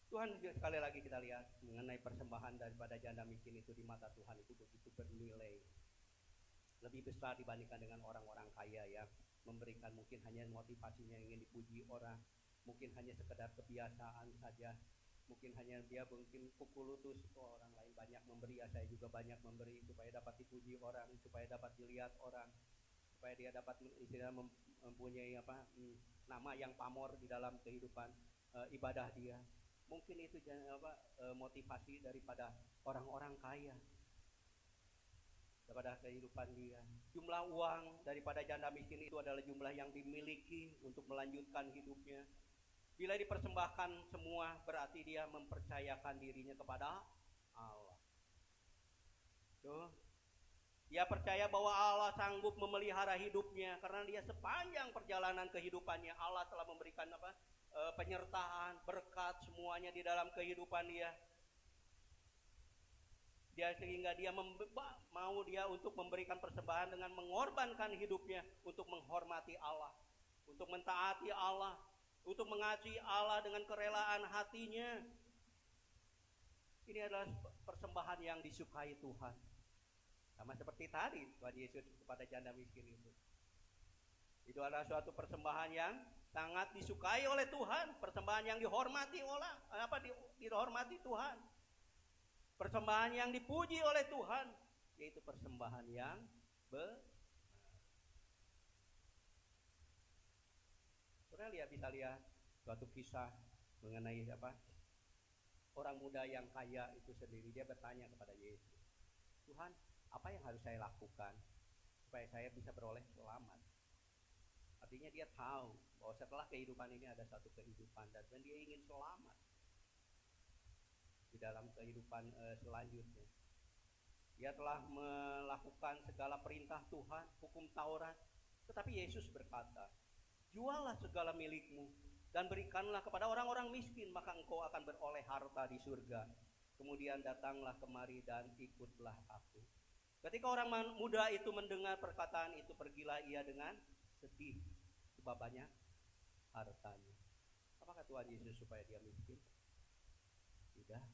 Tuhan. Sekali lagi kita lihat mengenai persembahan daripada janda miskin itu di mata Tuhan itu begitu bernilai, lebih besar dibandingkan dengan orang-orang kaya yang memberikan mungkin hanya motivasinya ingin dipuji orang, mungkin hanya sekedar kebiasaan saja, mungkin hanya dia mungkin pukul lutut, orang lain banyak memberi, ya saya juga banyak memberi supaya dapat dipuji orang, supaya dapat dilihat orang, supaya dia dapat mempunyai nama yang pamor di dalam kehidupan ibadah dia. Mungkin itu motivasi daripada orang-orang kaya daripada kehidupan dia. Jumlah uang daripada janda miskin itu adalah jumlah yang dimiliki untuk melanjutkan hidupnya. Bila dipersembahkan semua berarti dia mempercayakan dirinya kepada Allah. Tuh. Dia percaya bahwa Allah sanggup memelihara hidupnya karena dia sepanjang perjalanan kehidupannya Allah telah memberikan penyertaan, berkat semuanya di dalam kehidupan dia. Sehingga dia mau dia untuk memberikan persembahan dengan mengorbankan hidupnya untuk menghormati Allah, untuk mentaati Allah, untuk mengasihi Allah dengan kerelaan hatinya. Ini adalah persembahan yang disukai Tuhan. Sama seperti tadi Tuhan Yesus kepada janda miskin itu. Itu adalah suatu persembahan yang sangat disukai oleh Tuhan, persembahan yang dihormati dihormati Tuhan. Persembahan yang dipuji oleh Tuhan, yaitu persembahan yang benar. Saudara bisa lihat suatu kisah mengenai orang muda yang kaya itu sendiri. Dia bertanya kepada Yesus, Tuhan, apa yang harus saya lakukan supaya saya bisa beroleh selamat? Artinya dia tahu bahwa setelah kehidupan ini ada satu kehidupan, dan dia ingin selamat di dalam kehidupan selanjutnya. Dia telah melakukan segala perintah Tuhan, hukum Taurat, tetapi Yesus berkata, juallah segala milikmu dan berikanlah kepada orang-orang miskin, maka engkau akan beroleh harta di surga. Kemudian datanglah kemari dan ikutlah aku. Ketika orang muda itu mendengar perkataan itu, pergilah ia dengan sedih sebab banyak hartanya. Apakah Tuhan Yesus supaya dia miskin? Tidak.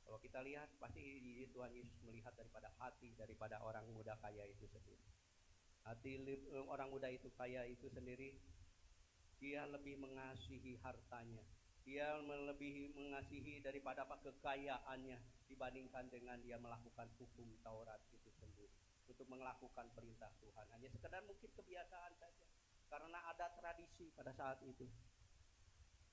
Kalau kita lihat, pasti Tuhan Yesus melihat daripada hati daripada orang muda kaya itu sendiri. Hati orang muda itu kaya itu sendiri, dia lebih mengasihi hartanya, dia lebih mengasihi daripada kekayaannya dibandingkan dengan dia melakukan hukum Taurat itu sendiri, untuk melakukan perintah Tuhan. Hanya sekedar mungkin kebiasaan saja, karena ada tradisi pada saat itu.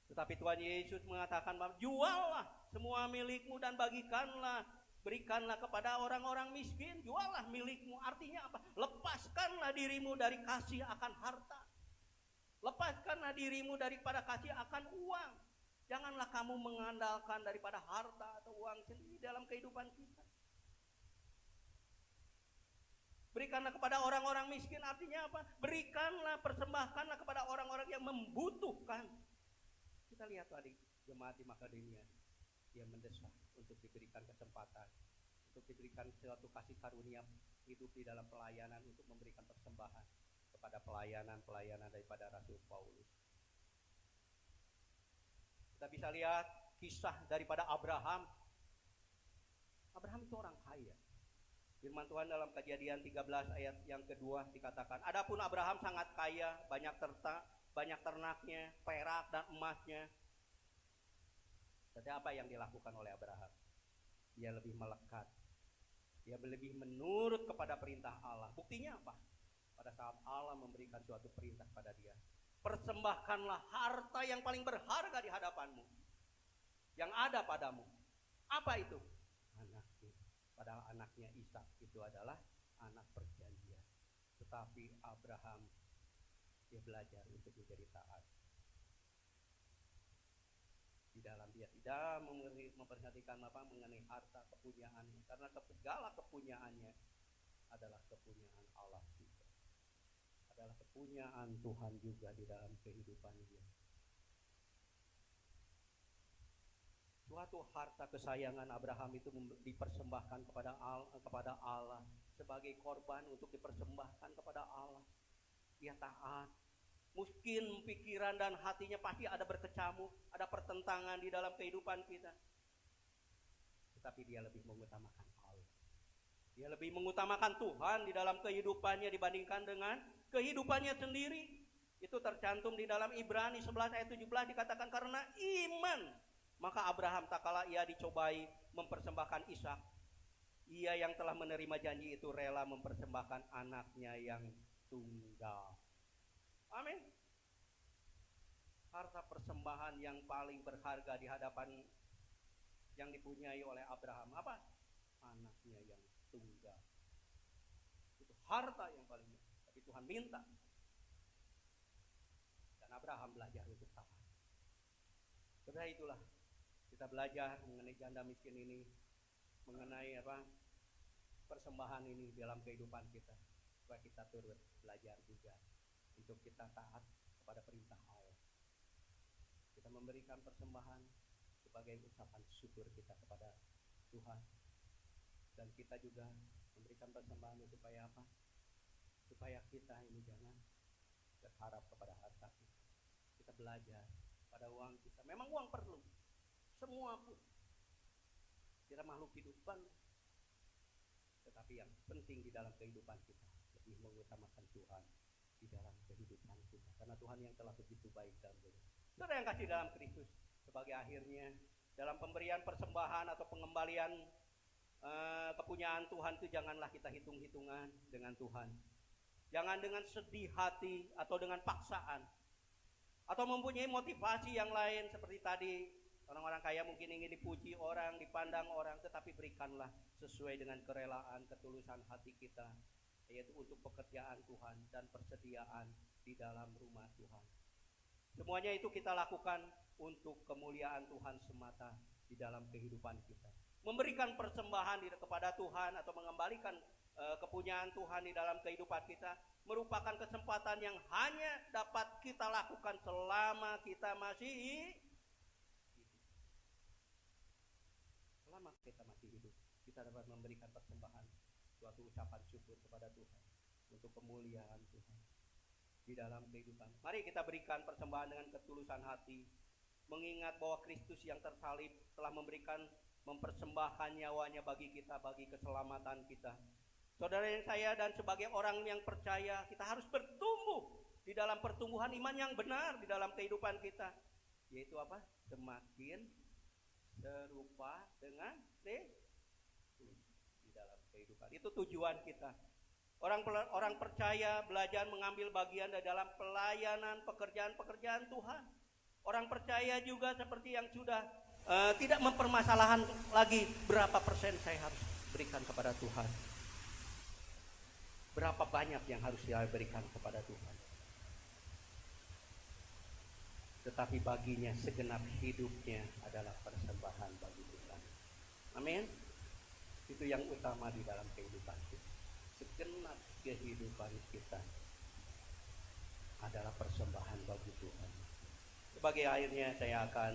Tetapi Tuhan Yesus mengatakan bahwa juallah semua milikmu dan berikanlah kepada orang-orang miskin. Juallah milikmu, artinya apa? Lepaskanlah dirimu dari kasih akan harta. Lepaskanlah dirimu daripada kasih akan uang. Janganlah kamu mengandalkan daripada harta atau uang sendiri dalam kehidupan kita. Berikanlah kepada orang-orang miskin, artinya apa? Berikanlah, persembahkanlah kepada orang-orang yang membutuhkan. Kita lihat tadi jemaat di Makedonia, dia mendesak untuk diberikan kesempatan, untuk diberikan suatu kasih karunia hidup di dalam pelayanan, untuk memberikan persembahan kepada pelayanan daripada Rasul Paulus. Kita bisa lihat kisah daripada Abraham. Abraham itu orang kaya. Firman Tuhan dalam Kejadian 13 ayat yang kedua dikatakan, adapun Abraham sangat kaya, banyak ternaknya, perak dan emasnya. Tapi apa yang dilakukan oleh Abraham? Dia lebih melekat, dia lebih menurut kepada perintah Allah. Buktinya apa? Pada saat Allah memberikan suatu perintah pada dia, persembahkanlah harta yang paling berharga di hadapanmu, yang ada padamu. Apa itu? Anaknya. Padahal anaknya Ishak itu adalah anak perjanjian. Tetapi Abraham, dia belajar untuk menjadi taat. Di dalam dia tidak memperhatikan mengenai harta kepunyaannya, karena segala kepunyaannya adalah kepunyaan Allah juga, adalah kepunyaan Tuhan juga di dalam kehidupan dia. Suatu harta kesayangan Abraham itu dipersembahkan kepada Allah sebagai korban untuk dipersembahkan kepada Allah. Dia taat. Mungkin pikiran dan hatinya pasti ada berkecamuk, ada pertentangan di dalam kehidupan kita. Tetapi dia lebih mengutamakan Allah. Dia lebih mengutamakan Tuhan di dalam kehidupannya dibandingkan dengan kehidupannya sendiri. Itu tercantum di dalam Ibrani 11 ayat 17 dikatakan, karena iman maka Abraham tak kala ia dicobai mempersembahkan Ishak, ia yang telah menerima janji itu rela mempersembahkan anaknya yang tunggal. Amin. Harta persembahan yang paling berharga di hadapan yang dipunyai oleh Abraham apa? Anaknya yang tunggal. Itu harta yang paling, tapi Tuhan minta. Dan Abraham belajar untuk taat. Karena itulah kita belajar mengenai janda miskin ini, mengenai persembahan ini dalam kehidupan kita, supaya kita turut belajar juga untuk kita taat kepada perintah Allah. Kita memberikan persembahan sebagai ucapan syukur kita kepada Tuhan, dan kita juga memberikan persembahan supaya apa? Supaya kita ini jangan berharap kepada harta kita. Kita belajar pada uang kita. Memang uang perlu, semua pun. Kita makhluk hidupan. tetapi yang penting di dalam kehidupan kita lebih mengutamakan Tuhan di dalam kehidupan kita, karena Tuhan yang telah begitu baik dalam hidup. Saudara yang kasih dalam Kristus, sebagai akhirnya dalam pemberian persembahan atau pengembalian kepunyaan Tuhan itu janganlah kita hitung-hitungan dengan Tuhan. Jangan dengan sedih hati atau dengan paksaan atau mempunyai motivasi yang lain seperti tadi. Orang-orang kaya mungkin ingin dipuji orang, dipandang orang, tetapi berikanlah sesuai dengan kerelaan, ketulusan hati kita, yaitu untuk pekerjaan Tuhan dan persediaan di dalam rumah Tuhan. Semuanya itu kita lakukan untuk kemuliaan Tuhan semata di dalam kehidupan kita. Memberikan persembahan kepada Tuhan atau mengembalikan kepunyaan Tuhan di dalam kehidupan kita merupakan kesempatan yang hanya dapat kita lakukan selama kita masih hidup. Selama kita masih hidup, kita dapat memberikan persembahan, suatu ucapan syukur kepada Tuhan untuk kemuliaan Tuhan di dalam kehidupan. Mari kita berikan persembahan dengan ketulusan hati, mengingat bahwa Kristus yang tersalib telah mempersembahkan nyawanya bagi kita, bagi keselamatan kita. Saudara yang saya dan sebagai orang yang percaya, kita harus bertumbuh di dalam pertumbuhan iman yang benar di dalam kehidupan kita, yaitu apa? Semakin serupa dengan Kristus di dalam kehidupan. Itu tujuan kita. Orang percaya belajar mengambil bagian di dalam pelayanan pekerjaan-pekerjaan Tuhan. Orang percaya juga seperti yang sudah tidak mempermasalahkan lagi berapa persen saya harus berikan kepada Tuhan, berapa banyak yang harus saya berikan kepada Tuhan. Tetapi baginya segenap hidupnya adalah persembahan bagi Tuhan. Amin. Itu yang utama di dalam kehidupan kita. Segenap kehidupan kita adalah persembahan bagi Tuhan. Sebagai akhirnya saya akan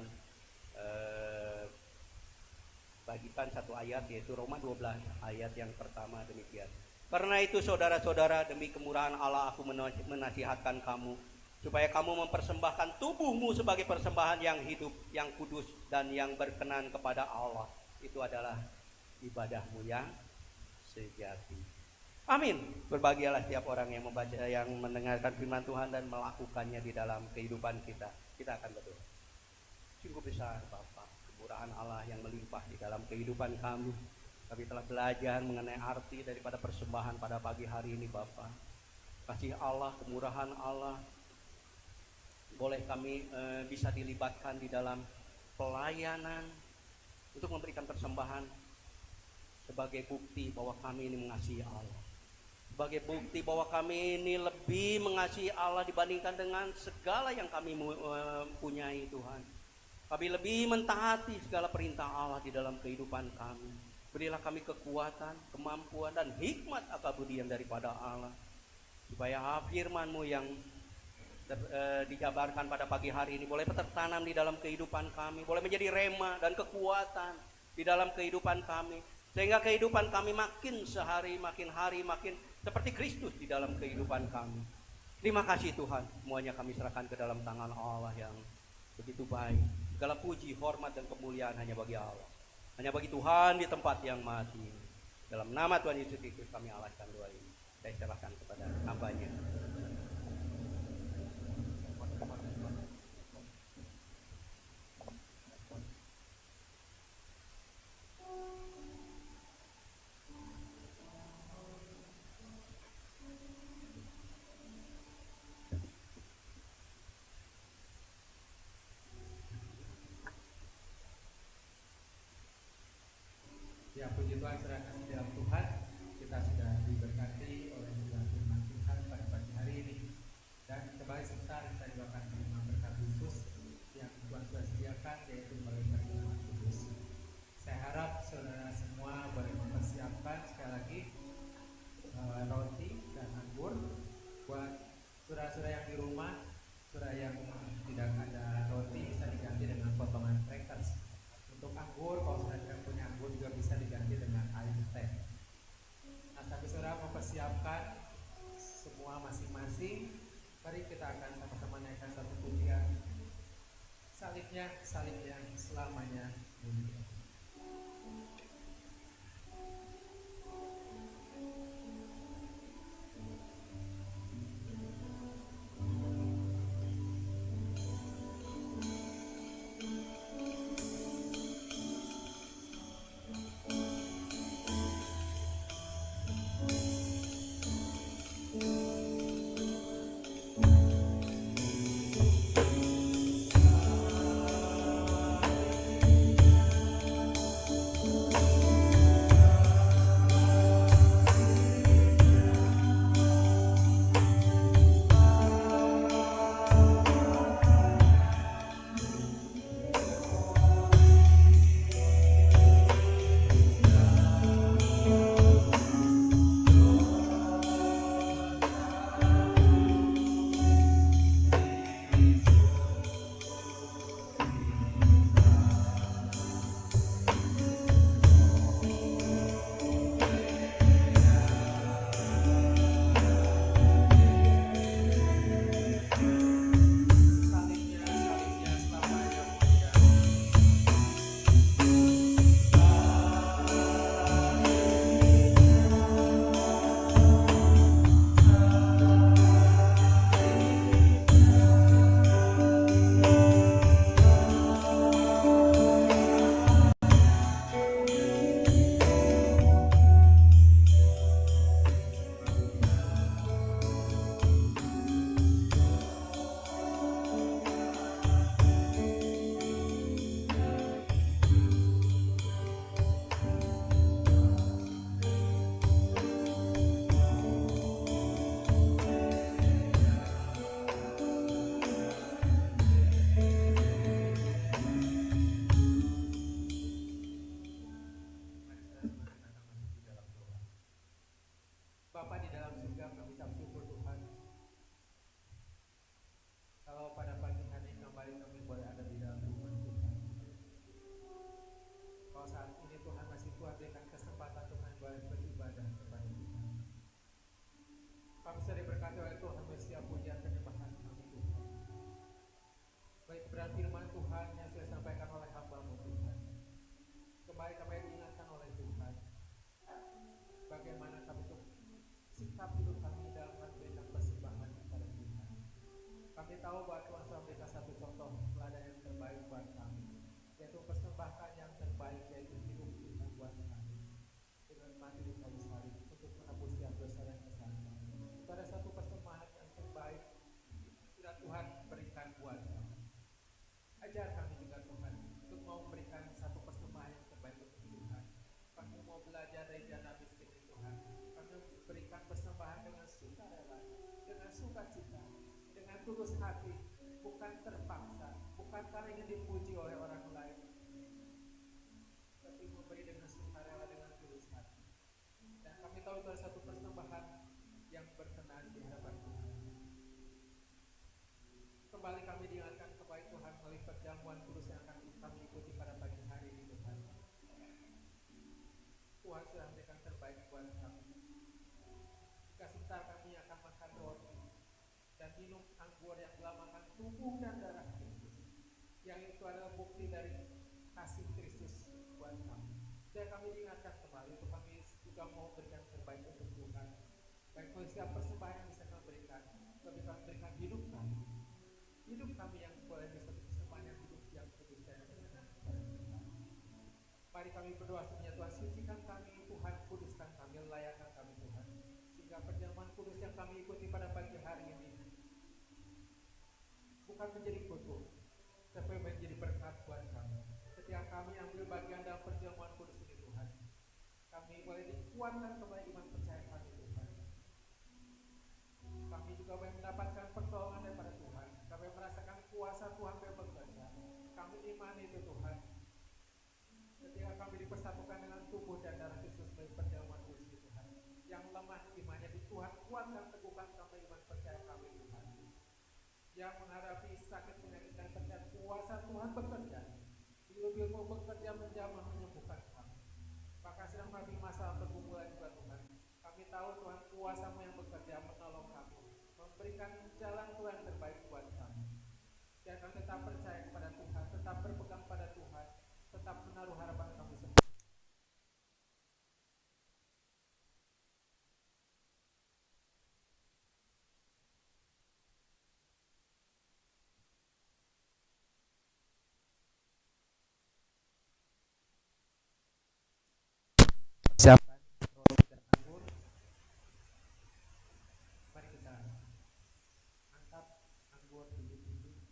bagikan satu ayat, yaitu Roma 12 ayat yang pertama demikian. Karena itu saudara-saudara, demi kemurahan Allah aku menasihatkan kamu supaya kamu mempersembahkan tubuhmu sebagai persembahan yang hidup, yang kudus, dan yang berkenan kepada Allah. Itu adalah ibadahmu yang sejati. Amin. Berbahagialah setiap orang yang membaca, yang mendengarkan firman Tuhan dan melakukannya di dalam kehidupan kita. Kita akan berdoa. Sungguh besar Bapa, kemurahan Allah yang melimpah di dalam kehidupan kami. Kami telah belajar mengenai arti daripada persembahan pada pagi hari ini Bapa. Kasih Allah, kemurahan Allah, boleh kami bisa dilibatkan di dalam pelayanan untuk memberikan persembahan sebagai bukti bahwa kami ini mengasihi Allah, sebagai bukti bahwa kami ini lebih mengasihi Allah dibandingkan dengan segala yang kami punyai Tuhan. Kami lebih mentaati segala perintah Allah di dalam kehidupan kami. Berilah kami kekuatan, kemampuan, dan hikmat akabudian daripada Allah, supaya firman-Mu yang dijabarkan pada pagi hari ini boleh tertanam di dalam kehidupan kami, boleh menjadi rema dan kekuatan di dalam kehidupan kami, sehingga kehidupan kami makin sehari, makin hari, makin seperti Kristus di dalam kehidupan kami. Terima kasih Tuhan, semuanya kami serahkan ke dalam tangan Allah yang begitu baik. Segala puji, hormat, dan kemuliaan hanya bagi Allah, hanya bagi Tuhan di tempat yang maha tinggi. Dalam nama Tuhan Yesus Kristus kami alahkan doa ini. Saya serahkan kepada hamba-Nya.
Ya, puji Tuhan, serahkan di dalam Tuhan. Kita sudah diberkati oleh firman Tuhan pada pagi hari ini. Dan kembali sebentar kita juga akan menerima berkat khusus yang Tuhan sudah sediakan, yaitu melalui perjamuan kudus. Saya harap saudara semua boleh mempersiapkan sekali lagi roti dan anggur buat saudara-saudara yang di rumah. Saudara yang tidak ada roti bisa diganti dengan potongan crackers. Untuk anggur, kalau saudara tidak punya anggur juga bisa diganti dengan air teh. Nah, tapi saudara mempersiapkan semua masing-masing, mari kita akan sama-sama naikkan satu pujian. Salibnya selamanya mulia. kebenaran firman Tuhan yang sudah disampaikan oleh hamba-Mu Tuhan. Kembali kami diingatkan oleh Tuhan, bagaimana kami untuk sikap hidup kami dalam memberikan persembahan kepada Tuhan. Kami tahu bahwa Tuhan sudah memberikan satu contoh teladan yang terbaik buat kami, yaitu persembahkan yang terbaik, yaitu hidup Tuhan buat kami dengan mati di kayu salib untuk menebus setiap dosa dan kesalahan kami. Itu ada satu persembahan yang terbaik sudah Tuhan berikan buat kami. Ajar kami juga Tuhan untuk mau memberikan satu persembahan yang terbaik untuk Tuhan. Kami mau belajar dari jana miskin ini Tuhan. Kami berikan persembahan dengan sukarela, dengan sukacita, dengan tulus hati, bukan terpaksa, bukan karena ingin dipuji oleh orang lain, tapi memberi dengan sukarela, dengan tulus hati. Dan kami tahu itu adalah satu persembahan yang berkenan di hadapan Tuhan. Kembali kami diingatkan kepada Tuhan melalui perjamuan kudus yang akan kami ikuti pada pagi hari ini Tuhan. Tuhan sudah memberikan terbaik buat kami. Jika sebentar kami akan makan roti dan minum anggur yang melambangkan tubuh dan darah Kristus, yang itu adalah bukti dari kasih Kristus buat kami. Dan kami diingatkan kembali untuk kami juga mau berikan terbaik untuk Tuhan. Baik oleh setiap persembahan yang bisa kami berikan, kami akan berikan hidup kami. Hidup kami yang boleh bisa persembahan yang hidup yang kudus dan berkenan kepada Tuhan. Mari kami berdoa semuanya, Tuhan sucikan kami, Tuhan kuduskan kami, layakkan kami Tuhan, sehingga perjamuan kudus yang kami ikuti pada pagi hari ini bukan menjadi kutuk, tapi menjadi berkat buat kami. Ketika kami ambil bagian dalam perjamuan kudus ini Tuhan, kami boleh dikuatkan kembali iman percaya kami Tuhan. Kami juga boleh mendapatkan pertolongan daripada Tuhan. Kami merasakan kuasa Tuhan yang bekerja. Kami imani itu Tuhan. Ketika kami dipersatukan dengan tubuh dan darah Kristus melalui perjamuan kudus ini Tuhan, yang lemah imannya di Tuhan, kuatkan teguhkan kami iman percaya kami Tuhan. Yang menghadapi sakit penyakit dan percaya kuasa Tuhan bekerja. Ilmu bekerja menjamah menyembuhkan kami. Maka sedang menghadapi masalah pergumulan juga Tuhan. Kami tahu Tuhan kuasa-Mu yang bekerja menolong kami, memberikan jalan Tuhan terbaik buat kami. Dan kami tetap percaya kepada Tuhan, tetap berpegang pada Tuhan, tetap menaruh harapan kami semua. Siapkan roti dan anggur. Mari kita angkat anggur tinggi-tinggi,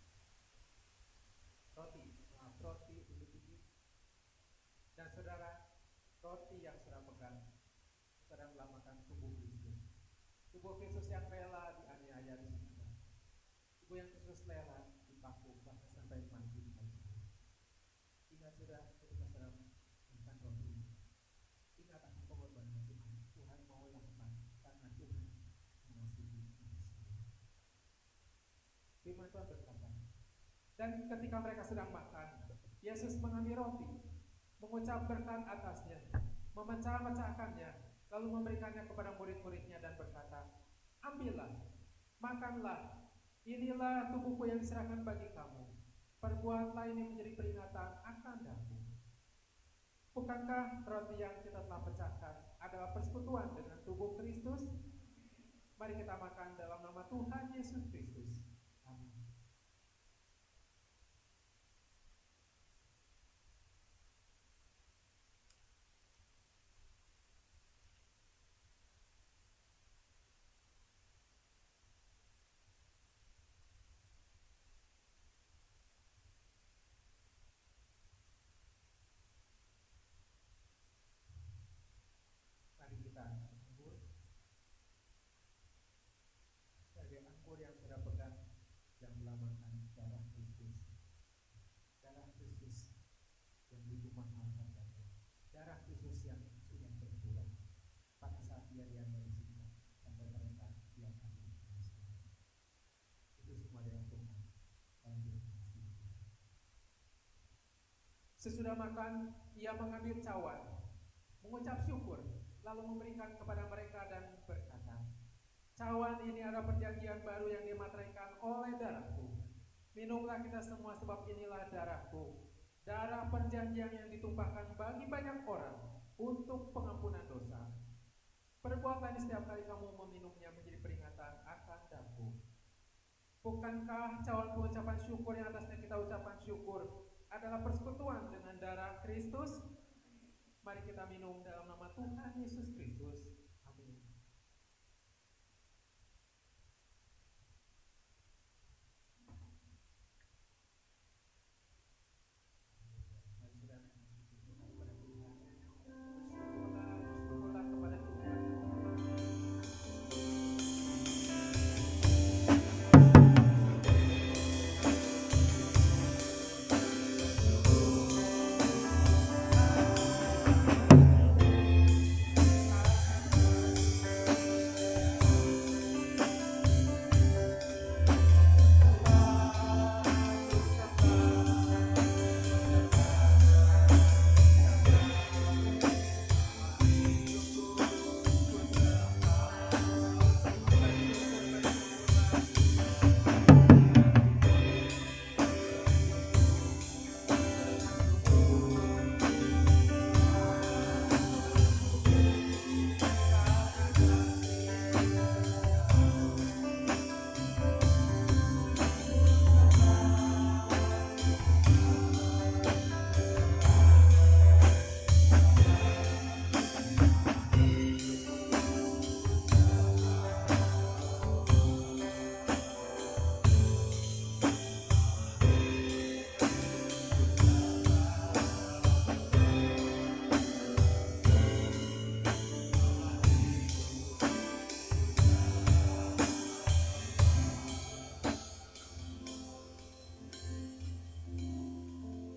roti tinggi-tinggi. Dan saudara, roti yang saudara pegang, saudara melambangkan tubuh Kristus. Tubuh Kristus yang rela dianiaya di sana. Tubuh yang Kristus rela dipaku bahkan sampai mati di kayu salib. Ingat saudara, ketika saudara makan roti ini, ingat akan pengorbanan Tuhan. Tuhan mau lakukan karena Tuhan mengasihi manusia. Firman Tuhan berkata, dan ketika mereka sedang makan, Yesus mengambil roti, mengucap berkat atasnya, memecah-mecahkannya, lalu memberikannya kepada murid-muridnya dan berkata, ambillah, makanlah, inilah tubuhku yang diserahkan bagi kamu. Perbuatlah ini menjadi peringatan akan aku. Bukankah roti yang kita telah pecahkan adalah persekutuan dengan tubuh Kristus? Mari kita makan dalam nama Tuhan Yesus Kristus. Amin. Mari kita anggur. Sebagai anggur yang sudah pegang, yang melambangkan darah Kristus. Darah Kristus yang begitu mahal harganya. Darah Kristus yang sudah bercurah pada saat dia disiksa sampai pada saat dia akan dimanusiakan. Itu semua dari Tuhan dan dia mengasihi kita. Sesudah makan, ia mengambil cawan, mengucap syukur, lalu memberikan kepada mereka dan berkata, cawan ini adalah perjanjian baru yang dimateraikan oleh darahku. Minumlah kita semua, sebab inilah darahku, darah perjanjian yang ditumpahkan bagi banyak orang untuk pengampunan dosa. Perbuatlah ini setiap kali kamu meminumnya menjadi peringatan akan aku. Bukankah cawan pengucapan syukur yang atasnya kita ucapkan syukur adalah persekutuan dengan darah Kristus? Mari kita minum dalam nama Tuhan Yesus Kristus. Amin. Bersyukurlah kepada Tuhan.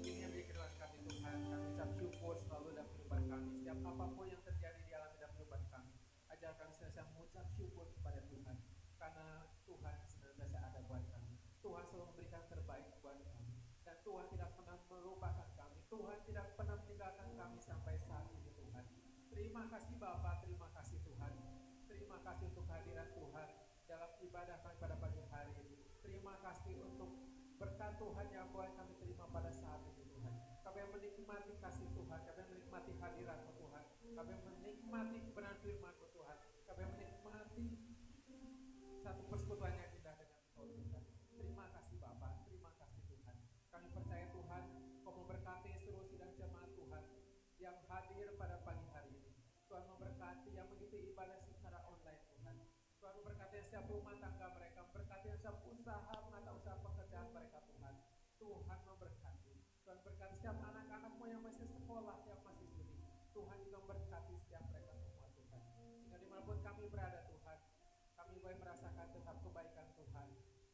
Ini yang menjadi kedua kami Tuhan, kami ucap syukur selalu dalam kehidupan kami. Setiap apapun yang terjadi di alam dalam kehidupan kami, ajar kami senantiasa mengucap syukur kepada Tuhan, karena Tuhan senantiasa ada buat kami. Tuhan selalu memberikan terbaik buat kami, dan Tuhan tidak pernah melupakan kami. Tuhan tidak pernah meninggalkan kami sampai saat ini Tuhan. Terima kasih Bapa, terima kasih Tuhan. Terima kasih untuk kehadiran Tuhan dalam ibadah kami pada pagi hari ini. Terima kasih untuk berkat Tuhan yang boleh kami terima pada saat ini Tuhan. Kami yang menikmati kasih Tuhan, kami yang menikmati hadirat-Mu Tuhan, kami yang menikmati kebenaran firman-Mu Tuhan, kami yang menikmati satu persekutuan yang indah dengan Engkau Tuhan. Terima kasih Bapa, terima kasih Tuhan. Kami percaya Tuhan, Kau memberkati seluruh sidang jemaat Tuhan yang hadir pada pagi hari ini. Tuhan memberkati yang mengikuti ibadah secara online Tuhan. Tuhan memberkati setiap rumah tangga mereka, memberkati setiap usaha, menata usaha pekerjaan mereka Tuhan. Tuhan memberkati. Tuhan berkati setiap anak-anak-Mu yang masih sekolah, yang masih studi. Tuhan juga memberkati setiap mereka semua Tuhan. Sehingga dimanapun kami berada Tuhan, kami boleh merasakan tetap kebaikan Tuhan.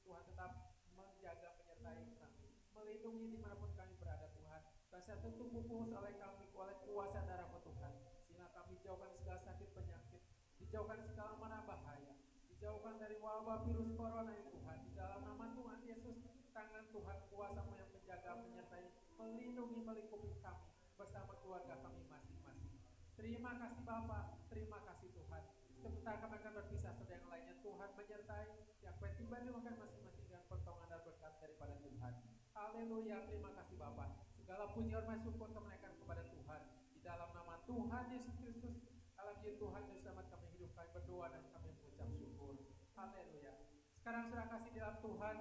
Tuhan tetap menjaga, menyertai kami, melindungi dimanapun kami berada Tuhan. Dan saya tutup pupus oleh kami, oleh kuasa darah-Mu Tuhan. Sehingga kami jauhkan segala sakit penyakit, dijauhkan segala mana bahaya, dijauhkan dari wabah virus corona ini Tuhan. Di dalam nama Tuhan Yesus, tangan Tuhan kuasa-Mu yang menjaga, menyertai, melindungi, melingkupi kami bersama keluarga kami masing-masing. Terima kasih Bapa, terima kasih Tuhan. Sebentar kami akan berpisah, saudara yang lainnya. Tuhan menyertai yang tiba di makan masing-masing dengan pertolongan dan berkat daripada Tuhan. Haleluya, terima kasih Bapa. Segala puji hormat syukur kemenaikan kepada Tuhan. Di dalam nama Tuhan Yesus Kristus, dalam diri Tuhan yang selamat kami hidup, kami berdoa dan kami mengucap syukur. Haleluya. Sekarang sudah kasih dalam Tuhan,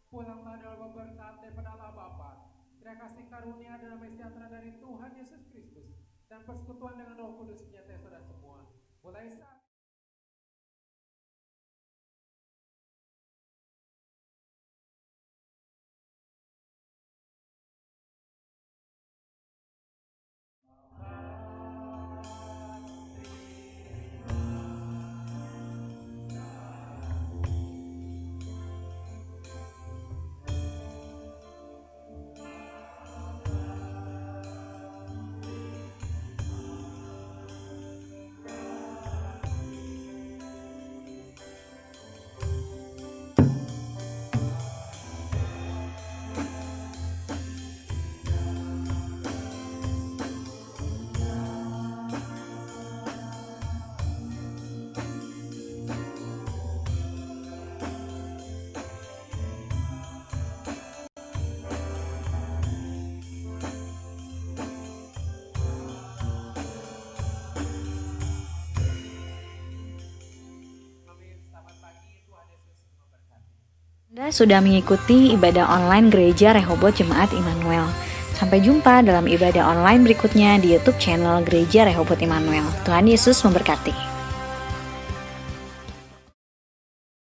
pulanglah dalam berkat daripada Allah Bapa. Terima kasih karunia dan damai sejahtera dari Tuhan Yesus Kristus dan persekutuan dengan Roh Kudus menyertai saudara semua. Mulai saat
Anda sudah mengikuti ibadah online Gereja Rehobot Jemaat Immanuel. Sampai jumpa dalam ibadah online berikutnya di YouTube channel Gereja Rehobot Immanuel. Tuhan Yesus memberkati.